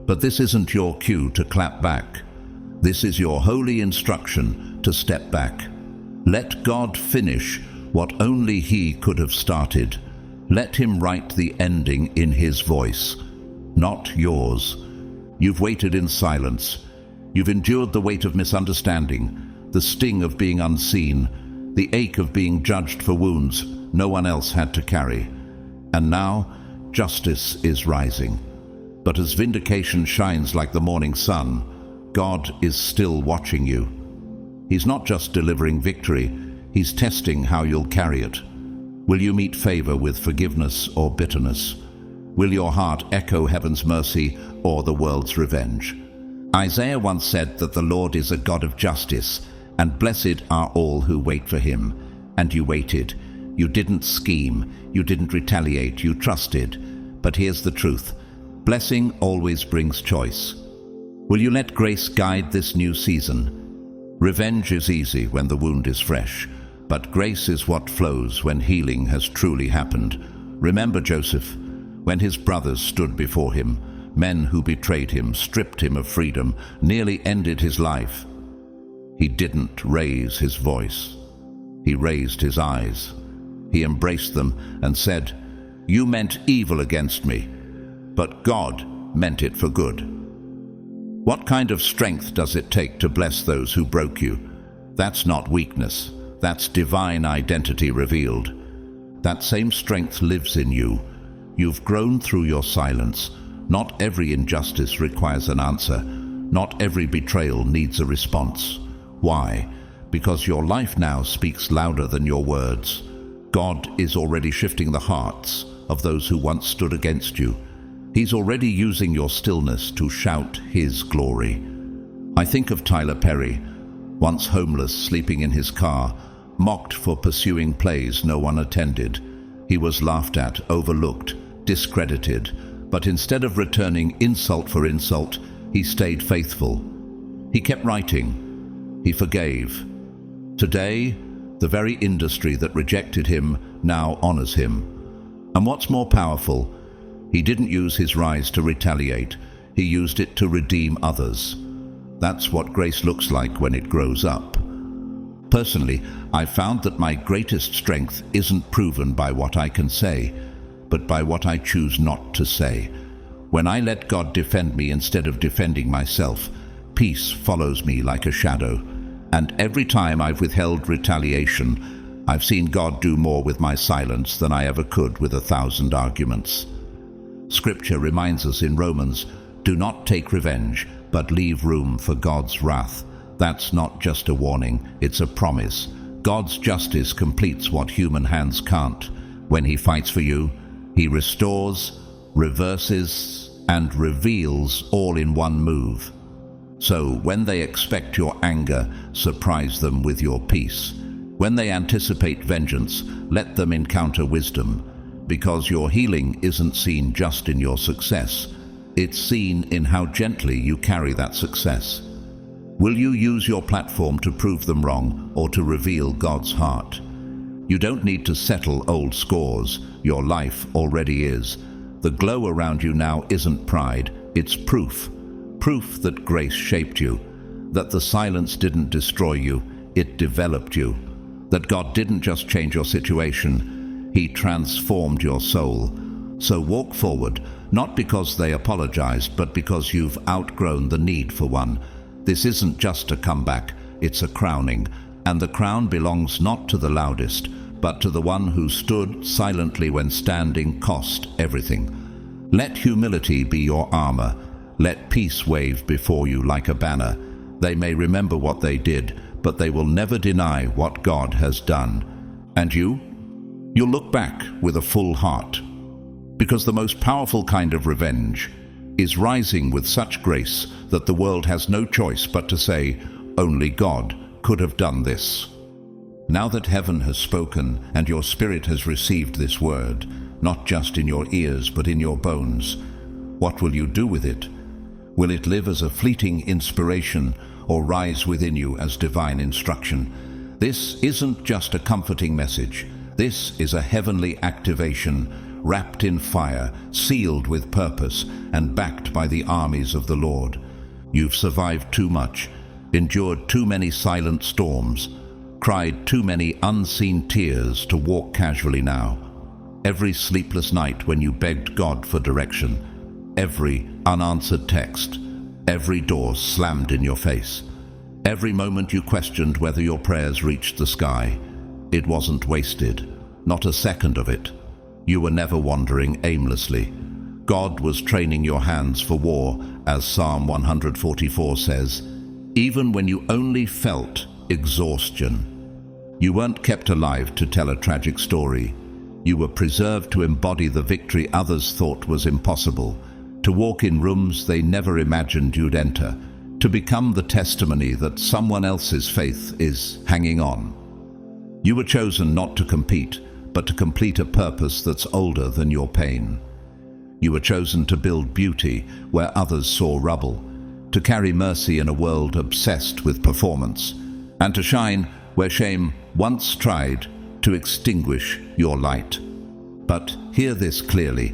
But this isn't your cue to clap back. This is your holy instruction to step back. Let God finish what only He could have started. Let Him write the ending in His voice, not yours. You've waited in silence. You've endured the weight of misunderstanding, the sting of being unseen, the ache of being judged for wounds no one else had to carry. And now, justice is rising. But as vindication shines like the morning sun, God is still watching you. He's not just delivering victory, He's testing how you'll carry it. Will you meet favor with forgiveness or bitterness? Will your heart echo heaven's mercy or the world's revenge? Isaiah once said that the Lord is a God of justice, and blessed are all who wait for Him. And you waited. You didn't scheme. You didn't retaliate. You trusted. But here's the truth. Blessing always brings choice. Will you let grace guide this new season? Revenge is easy when the wound is fresh, but grace is what flows when healing has truly happened. Remember Joseph, when his brothers stood before him, men who betrayed him, stripped him of freedom, nearly ended his life. He didn't raise his voice. He raised his eyes. He embraced them and said, "You meant evil against me, but God meant it for good." What kind of strength does it take to bless those who broke you? That's not weakness. That's divine identity revealed. That same strength lives in you. You've grown through your silence. Not every injustice requires an answer. Not every betrayal needs a response. Why? Because your life now speaks louder than your words. God is already shifting the hearts of those who once stood against you. He's already using your stillness to shout His glory. I think of Tyler Perry, once homeless, sleeping in his car, mocked for pursuing plays no one attended. He was laughed at, overlooked, discredited, but instead of returning insult for insult, he stayed faithful. He kept writing. He forgave. Today, the very industry that rejected him now honors him. And what's more powerful, he didn't use his rise to retaliate. He used it to redeem others. That's what grace looks like when it grows up. Personally, I've found that my greatest strength isn't proven by what I can say, but by what I choose not to say. When I let God defend me instead of defending myself, peace follows me like a shadow. And every time I've withheld retaliation, I've seen God do more with my silence than I ever could with 1,000 arguments. Scripture reminds us in Romans, "Do not take revenge, but leave room for God's wrath." That's not just a warning, it's a promise. God's justice completes what human hands can't. When He fights for you, He restores, reverses, and reveals all in one move. So when they expect your anger, surprise them with your peace. When they anticipate vengeance, let them encounter wisdom, because your healing isn't seen just in your success. It's seen in how gently you carry that success. Will you use your platform to prove them wrong or to reveal God's heart? You don't need to settle old scores. Your life already is. The glow around you now isn't pride, it's proof. Proof that grace shaped you, that the silence didn't destroy you, it developed you. That God didn't just change your situation, He transformed your soul. So walk forward, not because they apologized, but because you've outgrown the need for one. This isn't just a comeback, it's a crowning, and the crown belongs not to the loudest, but to the one who stood silently when standing cost everything. Let humility be your armor. Let peace wave before you like a banner. They may remember what they did, but they will never deny what God has done. And you? You'll look back with a full heart. Because the most powerful kind of revenge is rising with such grace that the world has no choice but to say, only God could have done this. Now that heaven has spoken and your spirit has received this word, not just in your ears but in your bones, what will you do with it? Will it live as a fleeting inspiration or rise within you as divine instruction? This isn't just a comforting message. This is a heavenly activation, wrapped in fire, sealed with purpose, and backed by the armies of the Lord. You've survived too much. endured too many silent storms, cried too many unseen tears to walk casually now. Every sleepless night when you begged God for direction, every unanswered text, every door slammed in your face, every moment you questioned whether your prayers reached the sky, it wasn't wasted, not a second of it. You were never wandering aimlessly. God was training your hands for war, as Psalm 144 says, even when you only felt exhaustion. You weren't kept alive to tell a tragic story. You were preserved to embody the victory others thought was impossible, to walk in rooms they never imagined you'd enter, to become the testimony that someone else's faith is hanging on. You were chosen not to compete, but to complete a purpose that's older than your pain. You were chosen to build beauty where others saw rubble, to carry mercy in a world obsessed with performance, and to shine where shame once tried to extinguish your light. But hear this clearly.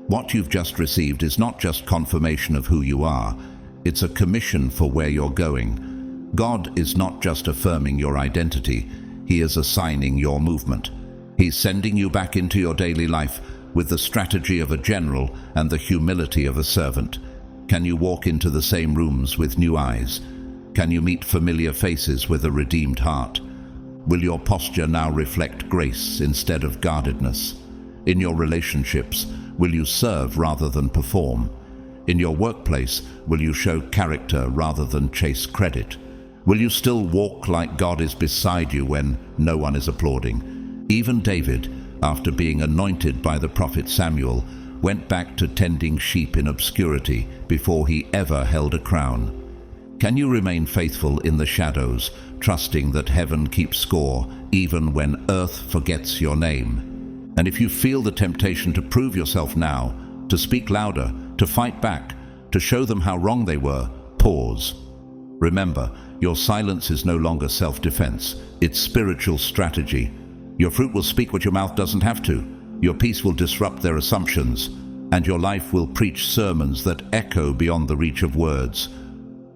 What you've just received is not just confirmation of who you are, it's a commission for where you're going. God is not just affirming your identity, He is assigning your movement. He's sending you back into your daily life with the strategy of a general and the humility of a servant. Can you walk into the same rooms with new eyes? Can you meet familiar faces with a redeemed heart? Will your posture now reflect grace instead of guardedness? In your relationships, will you serve rather than perform? In your workplace, will you show character rather than chase credit? Will you still walk like God is beside you when no one is applauding? Even David, after being anointed by the prophet Samuel, went back to tending sheep in obscurity before he ever held a crown. Can you remain faithful in the shadows, trusting that heaven keeps score even when earth forgets your name? And if you feel the temptation to prove yourself now, to speak louder, to fight back, to show them how wrong they were, pause. Remember, your silence is no longer self-defense, it's spiritual strategy. Your fruit will speak what your mouth doesn't have to. Your peace will disrupt their assumptions, and your life will preach sermons that echo beyond the reach of words.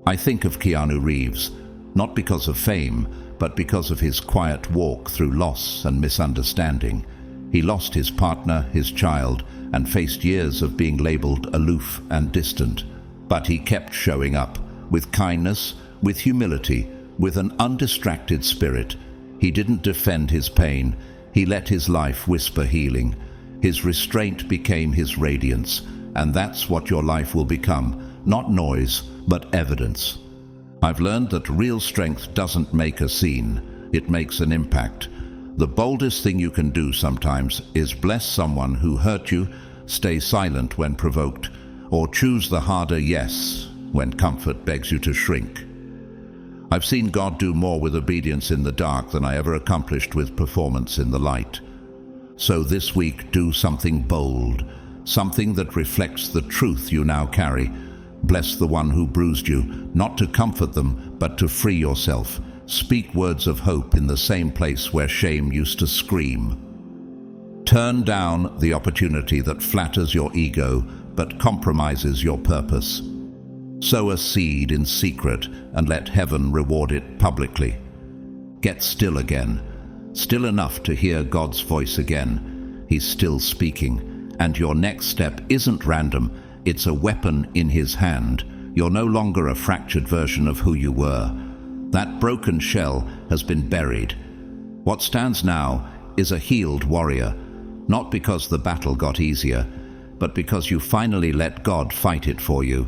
I think of Keanu Reeves, not because of fame, but because of his quiet walk through loss and misunderstanding. He lost his partner, his child, and faced years of being labeled aloof and distant. But he kept showing up, with kindness, with humility, with an undistracted spirit. He didn't defend his pain, he let his life whisper healing. His restraint became his radiance, and that's what your life will become, not noise, but evidence. I've learned that real strength doesn't make a scene, it makes an impact. The boldest thing you can do sometimes is bless someone who hurt you, stay silent when provoked, or choose the harder yes when comfort begs you to shrink. I've seen God do more with obedience in the dark than I ever accomplished with performance in the light. So this week, do something bold, something that reflects the truth you now carry. Bless the one who bruised you, not to comfort them, but to free yourself. Speak words of hope in the same place where shame used to scream. Turn down the opportunity that flatters your ego, but compromises your purpose. Sow a seed in secret and let heaven reward it publicly. Get still again, still enough to hear God's voice again. He's still speaking, and your next step isn't random, it's a weapon in His hand. You're no longer a fractured version of who you were. That broken shell has been buried. What stands now is a healed warrior, not because the battle got easier, but because you finally let God fight it for you.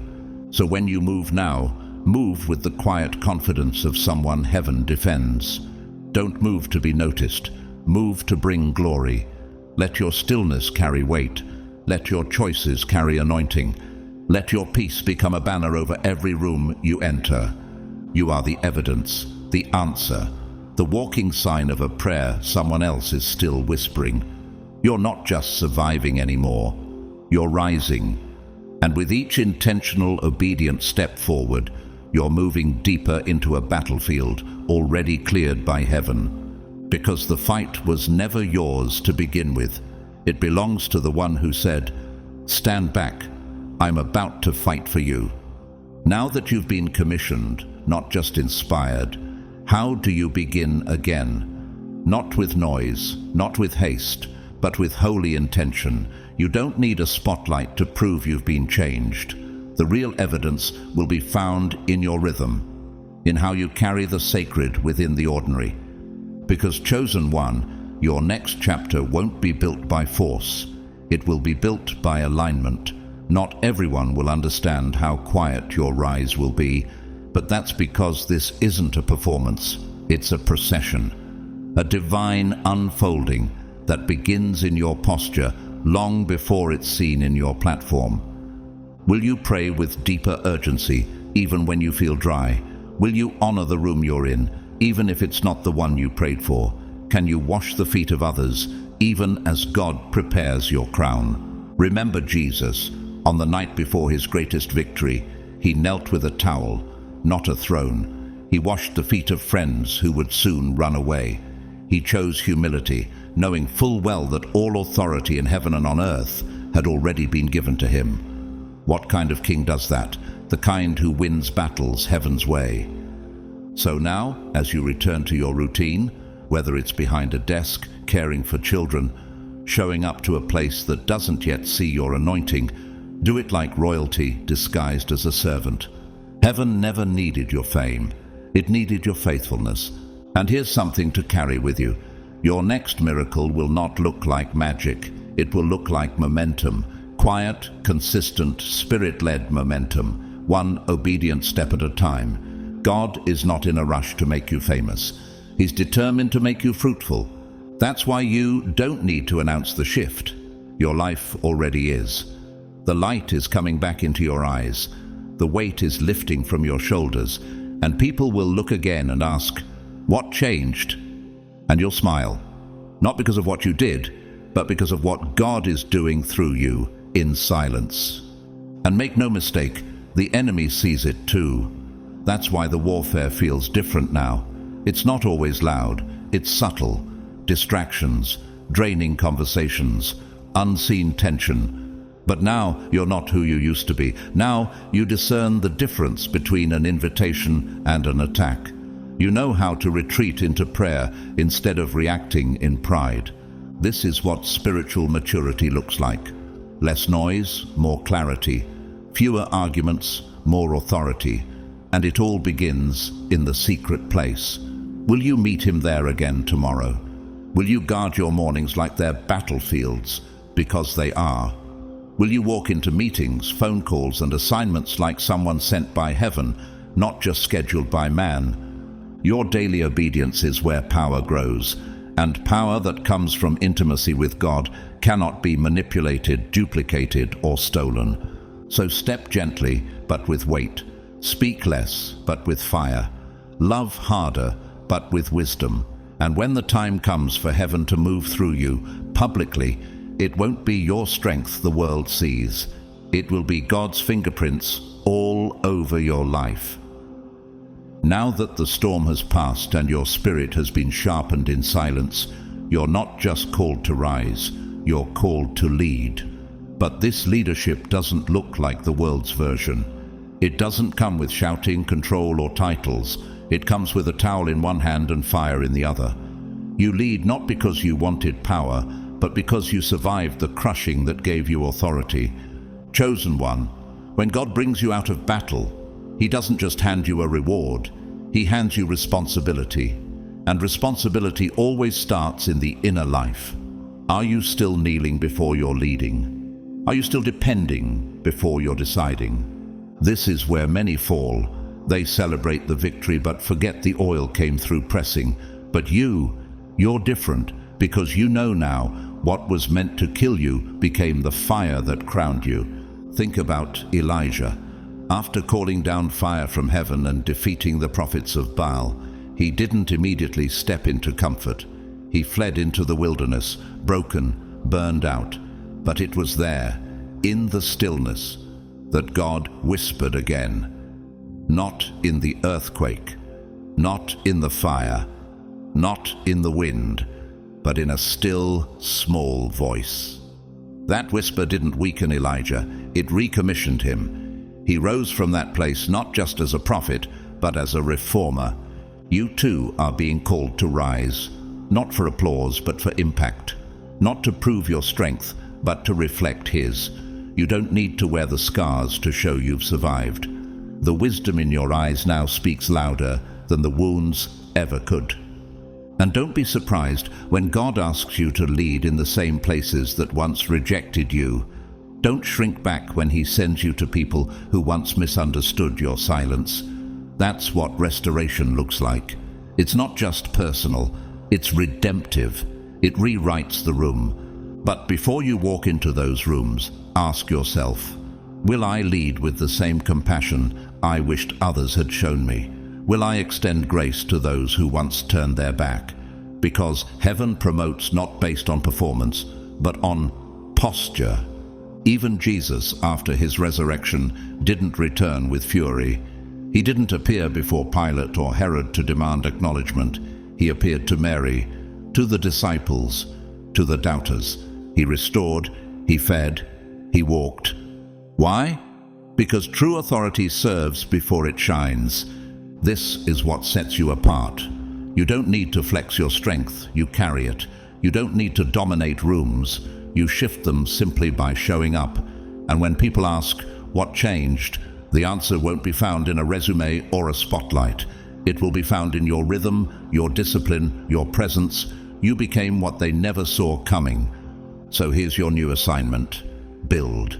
So when you move now, move with the quiet confidence of someone heaven defends. Don't move to be noticed, move to bring glory. Let your stillness carry weight. Let your choices carry anointing. Let your peace become a banner over every room you enter. You are the evidence, the answer, the walking sign of a prayer someone else is still whispering. You're not just surviving anymore, you're rising. And with each intentional, obedient step forward, you're moving deeper into a battlefield already cleared by heaven. Because the fight was never yours to begin with. It belongs to the one who said, "Stand back, I'm about to fight for you." Now that you've been commissioned, not just inspired. How do you begin again? Not with noise, not with haste, but with holy intention. You don't need a spotlight to prove you've been changed. The real evidence will be found in your rhythm, in how you carry the sacred within the ordinary. Because chosen one, your next chapter won't be built by force. It will be built by alignment. Not everyone will understand how quiet your rise will be, but that's because this isn't a performance. It's a procession, a divine unfolding that begins in your posture long before it's seen in your platform. Will you pray with deeper urgency, even when you feel dry? Will you honor the room you're in, even if it's not the one you prayed for? Can you wash the feet of others, even as God prepares your crown? Remember Jesus. On the night before his greatest victory, he knelt with a towel, not a throne. He washed the feet of friends who would soon run away. He chose humility, knowing full well that all authority in heaven and on earth had already been given to him. What kind of king does that? The kind who wins battles heaven's way. So now, as you return to your routine, whether it's behind a desk, caring for children, showing up to a place that doesn't yet see your anointing, do it like royalty disguised as a servant. Heaven never needed your fame. It needed your faithfulness. And here's something to carry with you. Your next miracle will not look like magic. It will look like momentum. Quiet, consistent, spirit-led momentum. One obedient step at a time. God is not in a rush to make you famous. He's determined to make you fruitful. That's why you don't need to announce the shift. Your life already is. The light is coming back into your eyes. The weight is lifting from your shoulders. And people will look again and ask, "What changed?" And you'll smile. Not because of what you did, but because of what God is doing through you in silence. And make no mistake, the enemy sees it too. That's why the warfare feels different now. It's not always loud. It's subtle. Distractions, draining conversations, unseen tension. But now you're not who you used to be. Now you discern the difference between an invitation and an attack. You know how to retreat into prayer instead of reacting in pride. This is what spiritual maturity looks like. Less noise, more clarity. Fewer arguments, more authority. And it all begins in the secret place. Will you meet him there again tomorrow? Will you guard your mornings like they're battlefields? Because they are. Will you walk into meetings, phone calls, and assignments like someone sent by heaven, not just scheduled by man? Your daily obedience is where power grows, and power that comes from intimacy with God cannot be manipulated, duplicated, or stolen. So step gently, but with weight. Speak less, but with fire. Love harder, but with wisdom. And when the time comes for heaven to move through you, publicly, it won't be your strength the world sees. It will be God's fingerprints all over your life. Now that the storm has passed and your spirit has been sharpened in silence, you're not just called to rise, you're called to lead. But this leadership doesn't look like the world's version. It doesn't come with shouting, control, or titles. It comes with a towel in one hand and fire in the other. You lead not because you wanted power, but because you survived the crushing that gave you authority. Chosen one, when God brings you out of battle, he doesn't just hand you a reward, he hands you responsibility. And responsibility always starts in the inner life. Are you still kneeling before you're leading? Are you still depending before you're deciding? This is where many fall. They celebrate the victory but forget the oil came through pressing. But you're different because you know now what was meant to kill you became the fire that crowned you. Think about Elijah. After calling down fire from heaven and defeating the prophets of Baal, he didn't immediately step into comfort. He fled into the wilderness, broken, burned out. But it was there, in the stillness, that God whispered again. Not in the earthquake, not in the fire, not in the wind, but in a still, small voice. That whisper didn't weaken Elijah, it recommissioned him. He rose from that place not just as a prophet, but as a reformer. You too are being called to rise, not for applause but for impact, not to prove your strength but to reflect His. You don't need to wear the scars to show you've survived. The wisdom in your eyes now speaks louder than the wounds ever could. And don't be surprised when God asks you to lead in the same places that once rejected you. Don't shrink back when He sends you to people who once misunderstood your silence. That's what restoration looks like. It's not just personal, it's redemptive. It rewrites the room. But before you walk into those rooms, ask yourself, will I lead with the same compassion I wished others had shown me? Will I extend grace to those who once turned their back? Because heaven promotes not based on performance, but on posture. Even Jesus, after His resurrection, didn't return with fury. He didn't appear before Pilate or Herod to demand acknowledgement. He appeared to Mary, to the disciples, to the doubters. He restored, He fed, He walked. Why? Because true authority serves before it shines. This is what sets you apart. You don't need to flex your strength, you carry it. You don't need to dominate rooms, you shift them simply by showing up. And when people ask, what changed? The answer won't be found in a resume or a spotlight. It will be found in your rhythm, your discipline, your presence. You became what they never saw coming. So here's your new assignment. Build.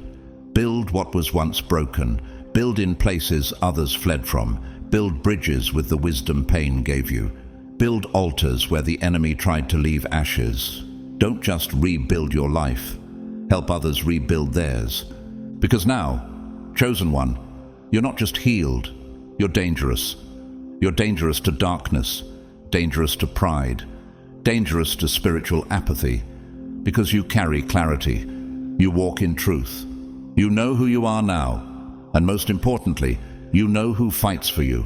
Build what was once broken. Build in places others fled from. Build bridges with the wisdom pain gave you. Build altars where the enemy tried to leave ashes. Don't just rebuild your life. Help others rebuild theirs. Because now, chosen one, you're not just healed, you're dangerous. You're dangerous to darkness, dangerous to pride, dangerous to spiritual apathy, because you carry clarity. You walk in truth. You know who you are now, and most importantly, you know who fights for you.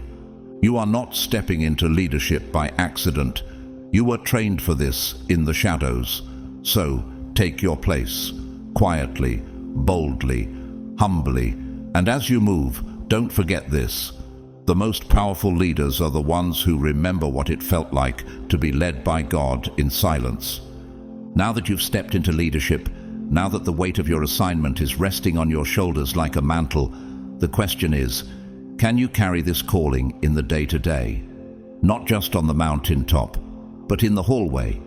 You are not stepping into leadership by accident. You were trained for this in the shadows. So take your place, quietly, boldly, humbly, and as you move, don't forget this. The most powerful leaders are the ones who remember what it felt like to be led by God in silence. Now that you've stepped into leadership, now that the weight of your assignment is resting on your shoulders like a mantle, the question is, can you carry this calling in the day-to-day? Not just on the mountaintop, but in the hallway.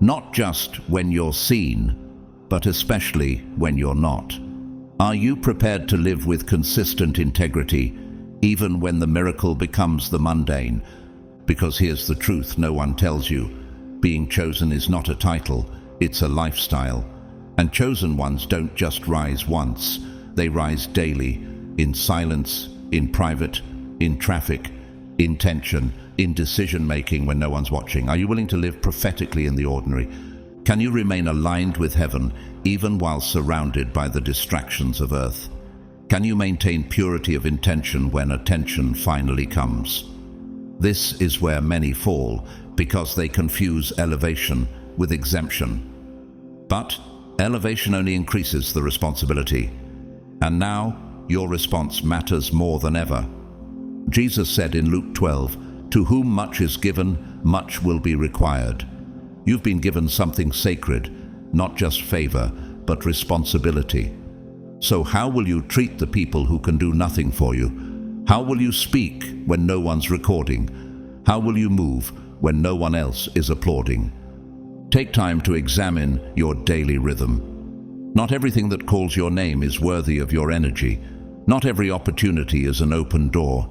Not just when you're seen, but especially when you're not. Are you prepared to live with consistent integrity, even when the miracle becomes the mundane? Because here's the truth no one tells you. Being chosen is not a title, it's a lifestyle. And chosen ones don't just rise once, they rise daily, in silence, in private, in traffic, in tension, in decision-making when no one's watching. Are you willing to live prophetically in the ordinary? Can you remain aligned with heaven, even while surrounded by the distractions of earth? Can you maintain purity of intention when attention finally comes? This is where many fall, because they confuse elevation with exemption. But elevation only increases the responsibility. And now, your response matters more than ever. Jesus said in Luke 12, "To whom much is given, much will be required." You've been given something sacred, not just favor, but responsibility. So how will you treat the people who can do nothing for you? How will you speak when no one's recording? How will you move when no one else is applauding? Take time to examine your daily rhythm. Not everything that calls your name is worthy of your energy. Not every opportunity is an open door.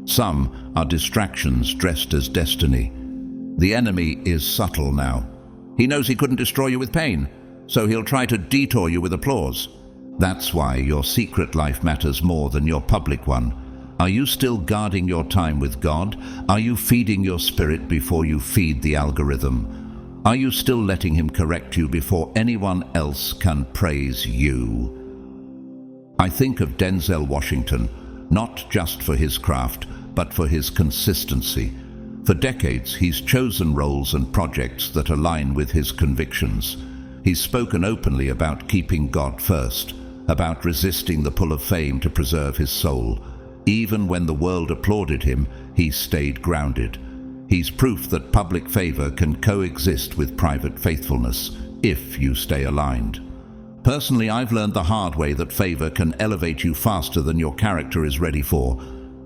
Some are distractions dressed as destiny. The enemy is subtle now. He knows he couldn't destroy you with pain, so he'll try to detour you with applause. That's why your secret life matters more than your public one. Are you still guarding your time with God? Are you feeding your spirit before you feed the algorithm? Are you still letting Him correct you before anyone else can praise you? I think of Denzel Washington, not just for his craft, but for his consistency. For decades, he's chosen roles and projects that align with his convictions. He's spoken openly about keeping God first, about resisting the pull of fame to preserve his soul. Even when the world applauded him, he stayed grounded. He's proof that public favor can coexist with private faithfulness, if you stay aligned. Personally, I've learned the hard way that favor can elevate you faster than your character is ready for.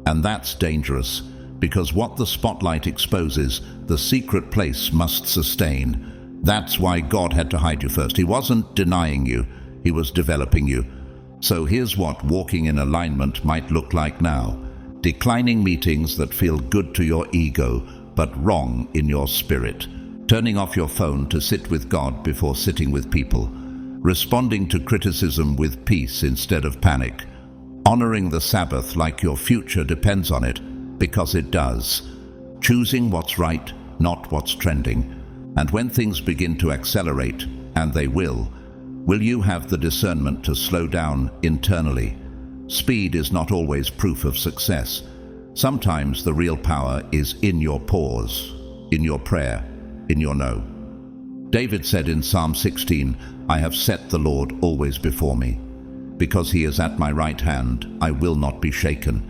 And that's dangerous, because what the spotlight exposes, the secret place must sustain. That's why God had to hide you first. He wasn't denying you, he was developing you. So here's what walking in alignment might look like now. Declining meetings that feel good to your ego, but wrong in your spirit. Turning off your phone to sit with God before sitting with people. Responding to criticism with peace instead of panic. Honoring the Sabbath like your future depends on it, because it does. Choosing what's right, not what's trending. And when things begin to accelerate, and they will you have the discernment to slow down internally? Speed is not always proof of success. Sometimes the real power is in your pause, in your prayer, in your no. David said in Psalm 16, "I have set the Lord always before me. Because he is at my right hand, I will not be shaken."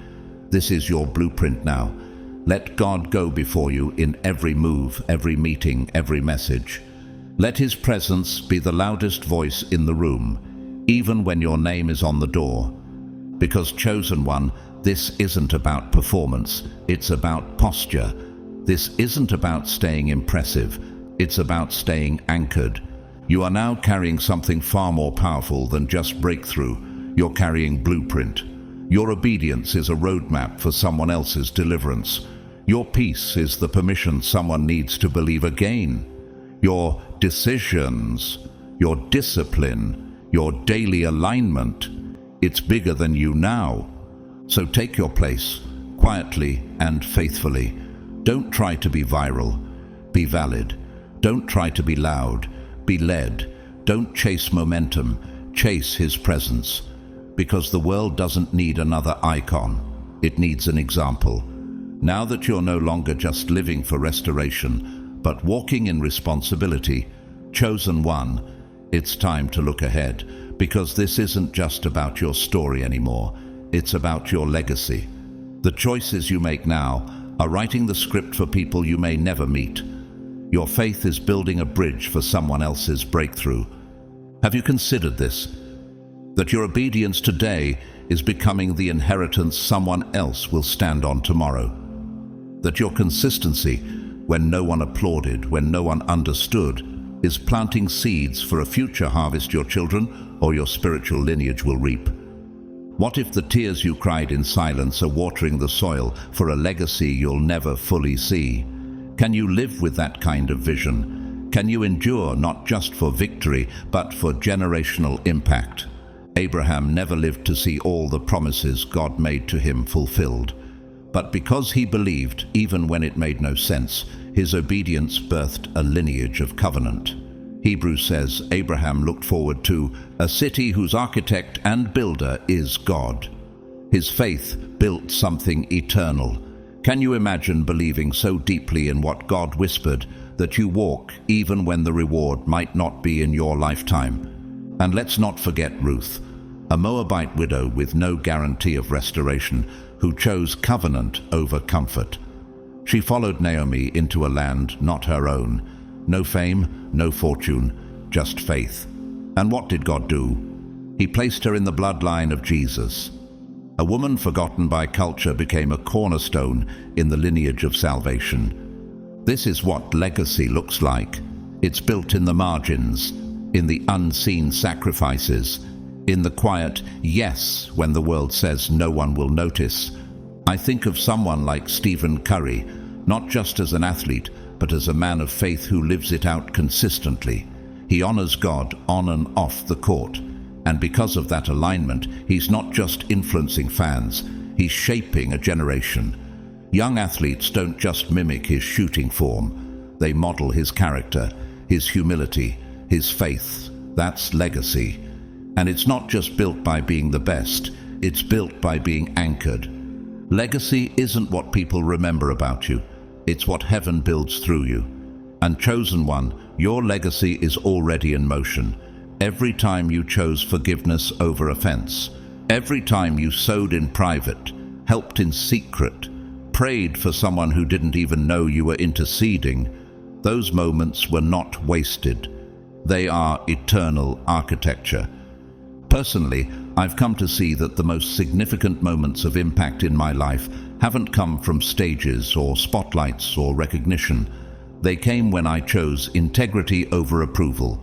This is your blueprint now. Let God go before you in every move, every meeting, every message. Let his presence be the loudest voice in the room, even when your name is on the door. Because, chosen one, this isn't about performance, it's about posture. This isn't about staying impressive, it's about staying anchored. You are now carrying something far more powerful than just breakthrough. You're carrying blueprint. Your obedience is a roadmap for someone else's deliverance. Your peace is the permission someone needs to believe again. Your decisions, your discipline, your daily alignment, it's bigger than you now. So take your place, quietly and faithfully. Don't try to be viral, be valid. Don't try to be loud, be led. Don't chase momentum, chase his presence. Because the world doesn't need another icon, it needs an example. Now that you're no longer just living for restoration, but walking in responsibility, chosen one, it's time to look ahead, because this isn't just about your story anymore, it's about your legacy. The choices you make now are writing the script for people you may never meet. Your faith is building a bridge for someone else's breakthrough. Have you considered this? That your obedience today is becoming the inheritance someone else will stand on tomorrow. That your consistency, when no one applauded, when no one understood, is planting seeds for a future harvest your children or your spiritual lineage will reap. What if the tears you cried in silence are watering the soil for a legacy you'll never fully see? Can you live with that kind of vision? Can you endure not just for victory, but for generational impact? Abraham never lived to see all the promises God made to him fulfilled. But because he believed, even when it made no sense, his obedience birthed a lineage of covenant. Hebrews says Abraham looked forward to a city whose architect and builder is God. His faith built something eternal. Can you imagine believing so deeply in what God whispered that you walk even when the reward might not be in your lifetime? And let's not forget Ruth, a Moabite widow with no guarantee of restoration, who chose covenant over comfort. She followed Naomi into a land not her own. No fame, no fortune, just faith. And what did God do? He placed her in the bloodline of Jesus. A woman forgotten by culture became a cornerstone in the lineage of salvation. This is what legacy looks like. It's built in the margins, in the unseen sacrifices, in the quiet yes when the world says no one will notice. I think of someone like Stephen Curry, not just as an athlete, but as a man of faith who lives it out consistently. He honors God on and off the court. And because of that alignment, he's not just influencing fans, he's shaping a generation. Young athletes don't just mimic his shooting form. They model his character, his humility, his faith. That's legacy. And it's not just built by being the best, it's built by being anchored. Legacy isn't what people remember about you, it's what heaven builds through you. And chosen one, your legacy is already in motion. Every time you chose forgiveness over offense, every time you sowed in private, helped in secret, prayed for someone who didn't even know you were interceding, those moments were not wasted. They are eternal architecture. Personally, I've come to see that the most significant moments of impact in my life haven't come from stages or spotlights or recognition. They came when I chose integrity over approval,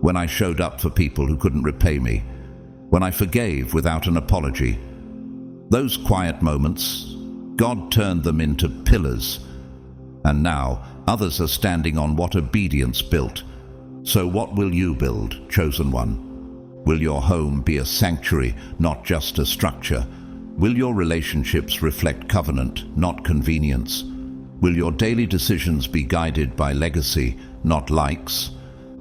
when I showed up for people who couldn't repay me, when I forgave without an apology. Those quiet moments, God turned them into pillars, and now others are standing on what obedience built. So what will you build, chosen one? Will your home be a sanctuary, not just a structure? Will your relationships reflect covenant, not convenience? Will your daily decisions be guided by legacy, not likes?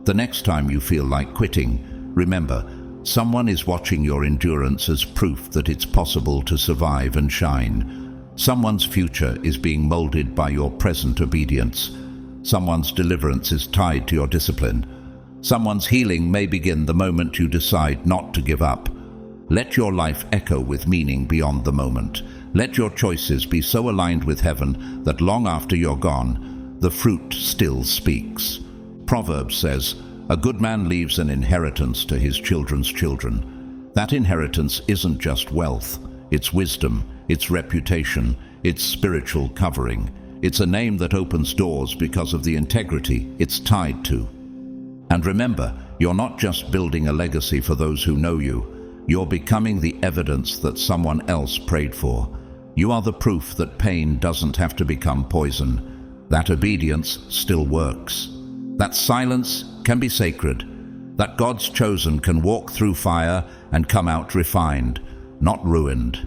The next time you feel like quitting, remember, someone is watching your endurance as proof that it's possible to survive and shine. Someone's future is being molded by your present obedience. Someone's deliverance is tied to your discipline. Someone's healing may begin the moment you decide not to give up. Let your life echo with meaning beyond the moment. Let your choices be so aligned with heaven that long after you're gone, the fruit still speaks. Proverbs says, "A good man leaves an inheritance to his children's children." That inheritance isn't just wealth, it's wisdom, it's reputation, it's spiritual covering. It's a name that opens doors because of the integrity it's tied to. And remember, you're not just building a legacy for those who know you, you're becoming the evidence that someone else prayed for. You are the proof that pain doesn't have to become poison, that obedience still works, that silence can be sacred, that God's chosen can walk through fire and come out refined, not ruined.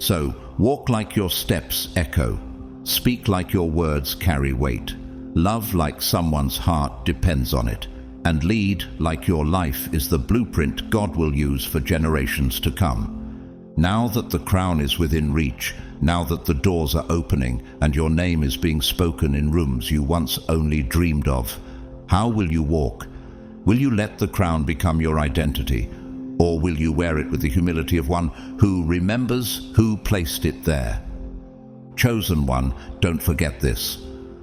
So, walk like your steps echo, speak like your words carry weight, love like someone's heart depends on it, and lead like your life is the blueprint God will use for generations to come. Now that the crown is within reach, now that the doors are opening and your name is being spoken in rooms you once only dreamed of, how will you walk? Will you let the crown become your identity, or will you wear it with the humility of one who remembers who placed it there? Chosen one, don't forget this.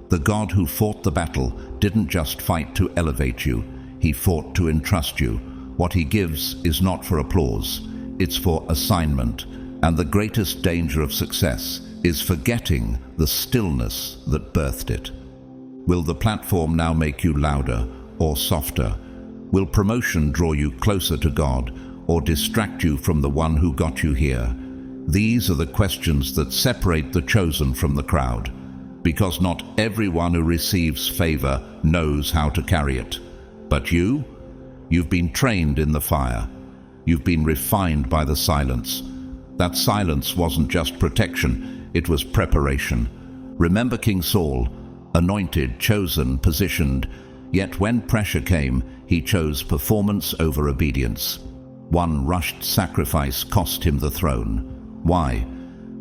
The God who fought the battle didn't just fight to elevate you, he fought to entrust you. What he gives is not for applause, it's for assignment, and the greatest danger of success is forgetting the stillness that birthed it. Will the platform now make you louder or softer? Will promotion draw you closer to God or distract you from the one who got you here? These are the questions that separate the chosen from the crowd, because not everyone who receives favor knows how to carry it. But you've been trained in the fire. You've been refined by the silence. That silence wasn't just protection, it was preparation. Remember King Saul, anointed, chosen, positioned, yet when pressure came, he chose performance over obedience. One rushed sacrifice cost him the throne. Why?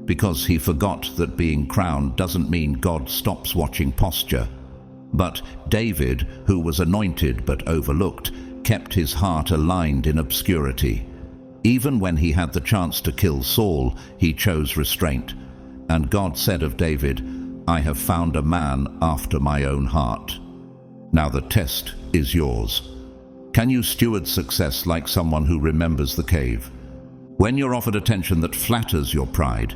Because he forgot that being crowned doesn't mean God stops watching posture. But David, who was anointed but overlooked, kept his heart aligned in obscurity. Even when he had the chance to kill Saul, he chose restraint. And God said of David, "I have found a man after my own heart." Now the test is yours. Can you steward success like someone who remembers the cave? When you're offered attention that flatters your pride,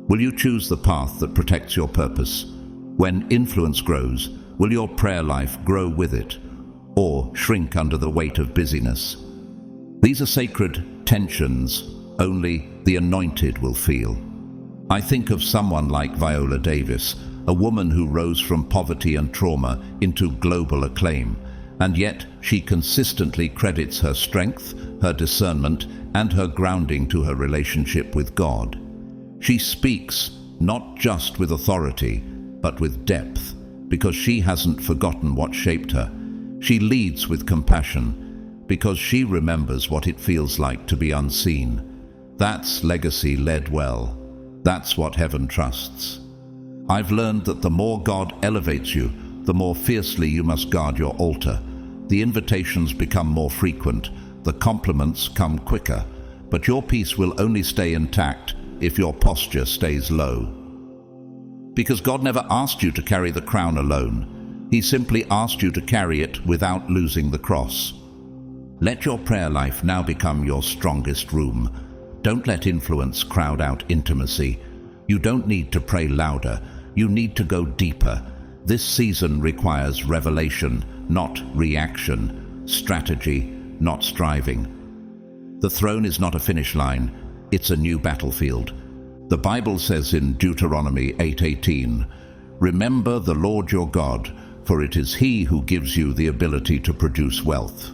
will you choose the path that protects your purpose? When influence grows, will your prayer life grow with it, or shrink under the weight of busyness? These are sacred tensions only the anointed will feel. I think of someone like Viola Davis, a woman who rose from poverty and trauma into global acclaim, and yet she consistently credits her strength, her discernment, and her grounding to her relationship with God. She speaks not just with authority, but with depth, because she hasn't forgotten what shaped her. She leads with compassion, because she remembers what it feels like to be unseen. That's legacy led well. That's what heaven trusts. I've learned that the more God elevates you, the more fiercely you must guard your altar. The invitations become more frequent, the compliments come quicker, but your peace will only stay intact if your posture stays low. Because God never asked you to carry the crown alone. He simply asked you to carry it without losing the cross. Let your prayer life now become your strongest room. Don't let influence crowd out intimacy. You don't need to pray louder. You need to go deeper. This season requires revelation, not reaction, strategy, not striving. The throne is not a finish line. It's a new battlefield. The Bible says in Deuteronomy 8:18, "Remember the Lord your God, for it is He who gives you the ability to produce wealth."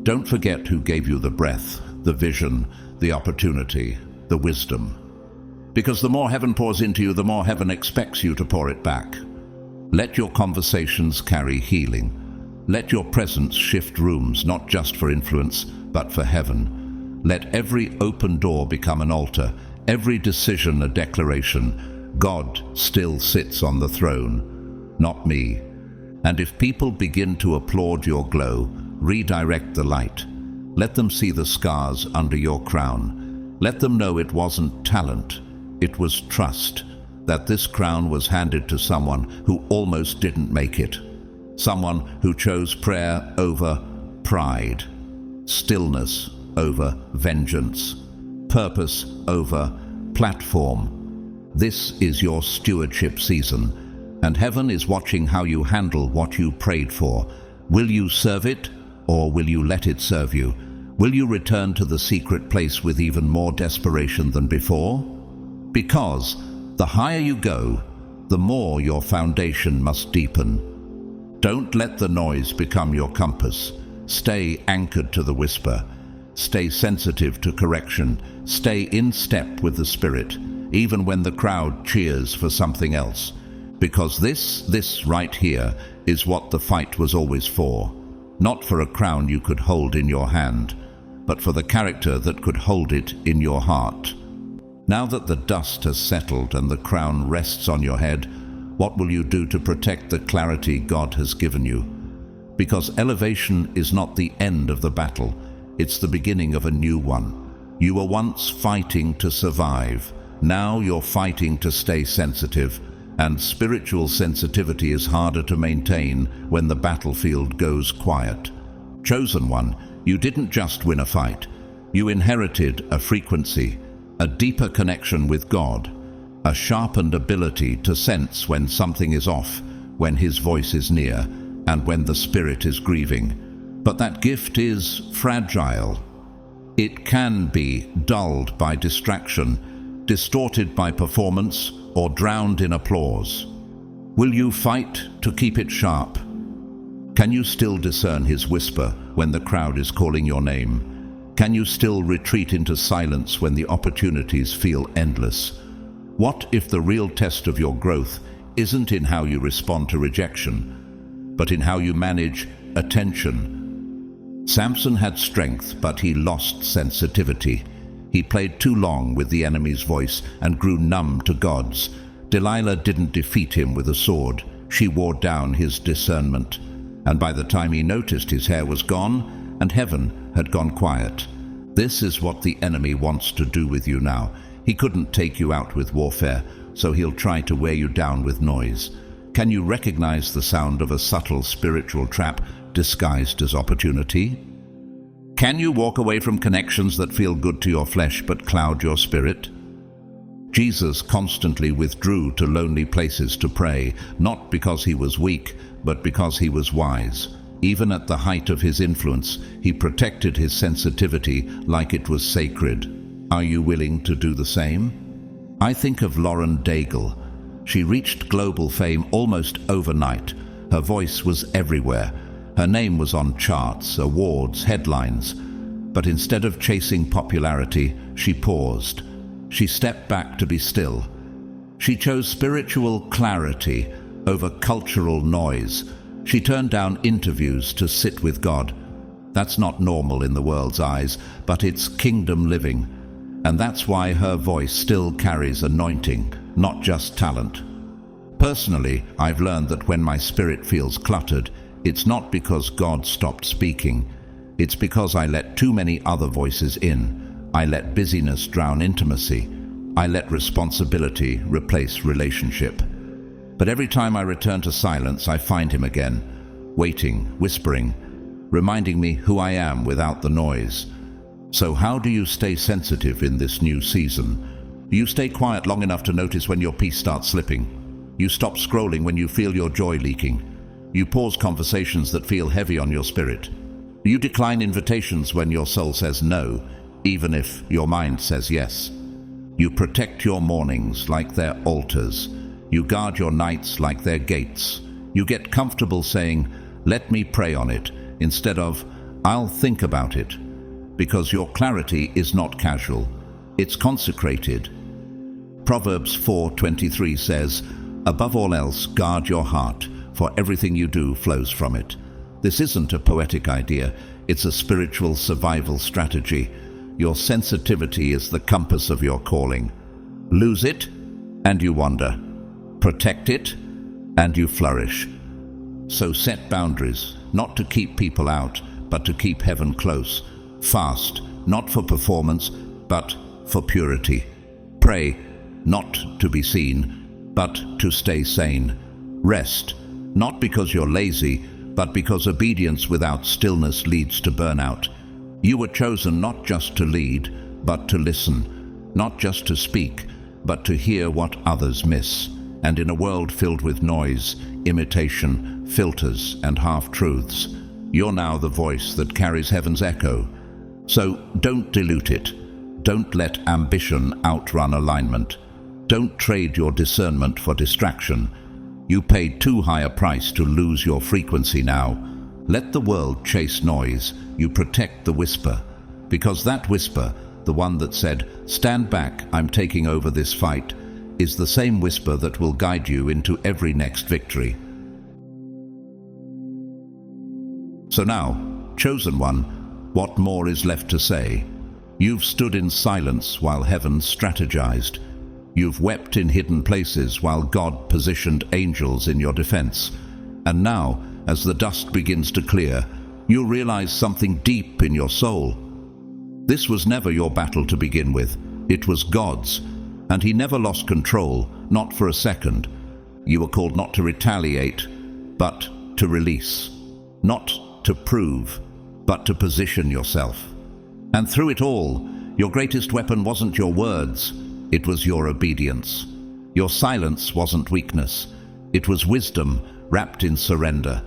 Don't forget who gave you the breath, the vision, the opportunity, the wisdom. Because the more heaven pours into you, the more heaven expects you to pour it back. Let your conversations carry healing. Let your presence shift rooms, not just for influence, but for heaven. Let every open door become an altar, every decision a declaration. God still sits on the throne, not me. And if people begin to applaud your glow, redirect the light. Let them see the scars under your crown. Let them know it wasn't talent, it was trust, that this crown was handed to someone who almost didn't make it. Someone who chose prayer over pride, stillness over vengeance, purpose over platform. This is your stewardship season, and heaven is watching how you handle what you prayed for. Will you serve it, or will you let it serve you? Will you return to the secret place with even more desperation than before? Because the higher you go, the more your foundation must deepen. Don't let the noise become your compass. Stay anchored to the whisper. Stay sensitive to correction. Stay in step with the Spirit, even when the crowd cheers for something else. Because this right here is what the fight was always for. Not for a crown you could hold in your hand, but for the character that could hold it in your heart. Now that the dust has settled and the crown rests on your head, what will you do to protect the clarity God has given you? Because elevation is not the end of the battle, it's the beginning of a new one. You were once fighting to survive. Now you're fighting to stay sensitive. And spiritual sensitivity is harder to maintain when the battlefield goes quiet. Chosen one, you didn't just win a fight. You inherited a frequency, a deeper connection with God, a sharpened ability to sense when something is off, when His voice is near, and when the Spirit is grieving. But that gift is fragile. It can be dulled by distraction, distorted by performance, or drowned in applause. Will you fight to keep it sharp? Can you still discern His whisper when the crowd is calling your name? Can you still retreat into silence when the opportunities feel endless? What if the real test of your growth isn't in how you respond to rejection, but in how you manage attention? Samson had strength, but he lost sensitivity. He played too long with the enemy's voice and grew numb to God's. Delilah didn't defeat him with a sword. She wore down his discernment. And by the time he noticed, his hair was gone and heaven had gone quiet. This is what the enemy wants to do with you now. He couldn't take you out with warfare, so he'll try to wear you down with noise. Can you recognize the sound of a subtle spiritual trap disguised as opportunity? Can you walk away from connections that feel good to your flesh but cloud your spirit? Jesus constantly withdrew to lonely places to pray, not because he was weak, but because he was wise. Even at the height of his influence, he protected his sensitivity like it was sacred. Are you willing to do the same? I think of Lauren Daigle. She reached global fame almost overnight. Her voice was everywhere. Her name was on charts, awards, headlines. But instead of chasing popularity, she paused. She stepped back to be still. She chose spiritual clarity over cultural noise. She turned down interviews to sit with God. That's not normal in the world's eyes, but it's kingdom living. And that's why her voice still carries anointing, not just talent. Personally, I've learned that when my spirit feels cluttered, it's not because God stopped speaking. It's because I let too many other voices in. I let busyness drown intimacy. I let responsibility replace relationship. But every time I return to silence, I find him again, waiting, whispering, reminding me who I am without the noise. So how do you stay sensitive in this new season? Do you stay quiet long enough to notice when your peace starts slipping? You stop scrolling when you feel your joy leaking. You pause conversations that feel heavy on your spirit. You decline invitations when your soul says no, even if your mind says yes. You protect your mornings like they're altars. You guard your nights like they're gates. You get comfortable saying, "Let me pray on it," instead of, "I'll think about it," because your clarity is not casual, it's consecrated. Proverbs 4:23 says, "Above all else, guard your heart, for everything you do flows from it." This isn't a poetic idea, it's a spiritual survival strategy. Your sensitivity is the compass of your calling. Lose it, and you wander. Protect it, and you flourish. So set boundaries, not to keep people out, but to keep heaven close. Fast, not for performance, but for purity. Pray, not to be seen, but to stay sane. Rest, not because you're lazy, but because obedience without stillness leads to burnout. You were chosen not just to lead, but to listen, not just to speak, but to hear what others miss. And in a world filled with noise, imitation, filters, and half-truths, you're now the voice that carries heaven's echo. So don't dilute it. Don't let ambition outrun alignment. Don't trade your discernment for distraction. You paid too high a price to lose your frequency now. Let the world chase noise. You protect the whisper. Because that whisper, the one that said, "Stand back, I'm taking over this fight," is the same whisper that will guide you into every next victory. So now, chosen one, what more is left to say? You've stood in silence while heaven strategized. You've wept in hidden places while God positioned angels in your defense. And now, as the dust begins to clear, you'll realize something deep in your soul. This was never your battle to begin with. It was God's. And he never lost control, not for a second. You were called not to retaliate, but to release. Not to prove, but to position yourself. And through it all, your greatest weapon wasn't your words, it was your obedience. Your silence wasn't weakness, it was wisdom wrapped in surrender.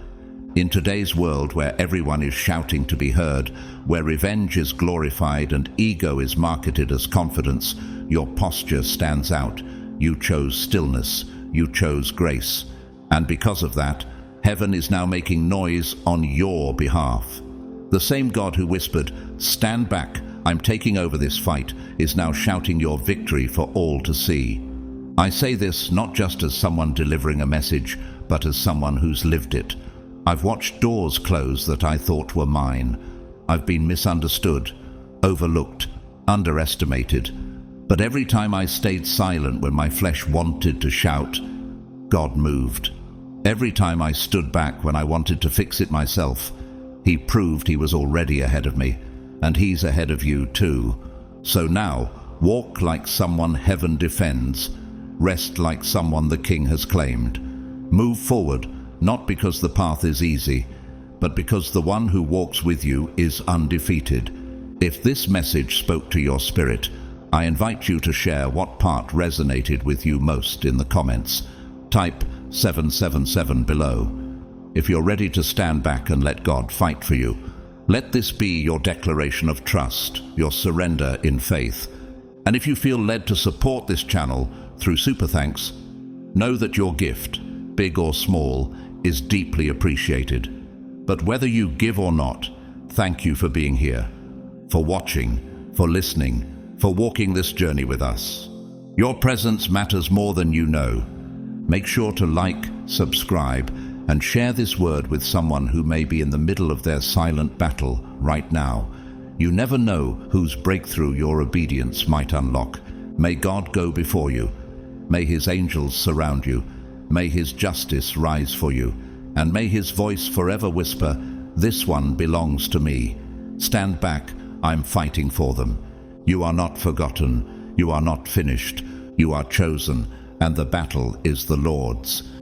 In today's world where everyone is shouting to be heard, where revenge is glorified and ego is marketed as confidence, your posture stands out. You chose stillness, you chose grace. And because of that, heaven is now making noise on your behalf. The same God who whispered, "Stand back, I'm taking over this fight," is now shouting your victory for all to see. I say this not just as someone delivering a message, but as someone who's lived it. I've watched doors close that I thought were mine. I've been misunderstood, overlooked, underestimated. But every time I stayed silent when my flesh wanted to shout, God moved. Every time I stood back when I wanted to fix it myself, he proved he was already ahead of me, and he's ahead of you too. So now, walk like someone heaven defends, rest like someone the King has claimed. Move forward, not because the path is easy, but because the one who walks with you is undefeated. If this message spoke to your spirit, I invite you to share what part resonated with you most in the comments. Type 777 below. If you're ready to stand back and let God fight for you, let this be your declaration of trust, your surrender in faith. And if you feel led to support this channel through Super Thanks, know that your gift, big or small, is deeply appreciated. But whether you give or not, thank you for being here, for watching, for listening, for walking this journey with us. Your presence matters more than you know. Make sure to like, subscribe, and share this word with someone who may be in the middle of their silent battle right now. You never know whose breakthrough your obedience might unlock. May God go before you. May his angels surround you. May his justice rise for you. And may his voice forever whisper, "This one belongs to me. Stand back, I'm fighting for them." You are not forgotten. You are not finished. You are chosen, and the battle is the Lord's.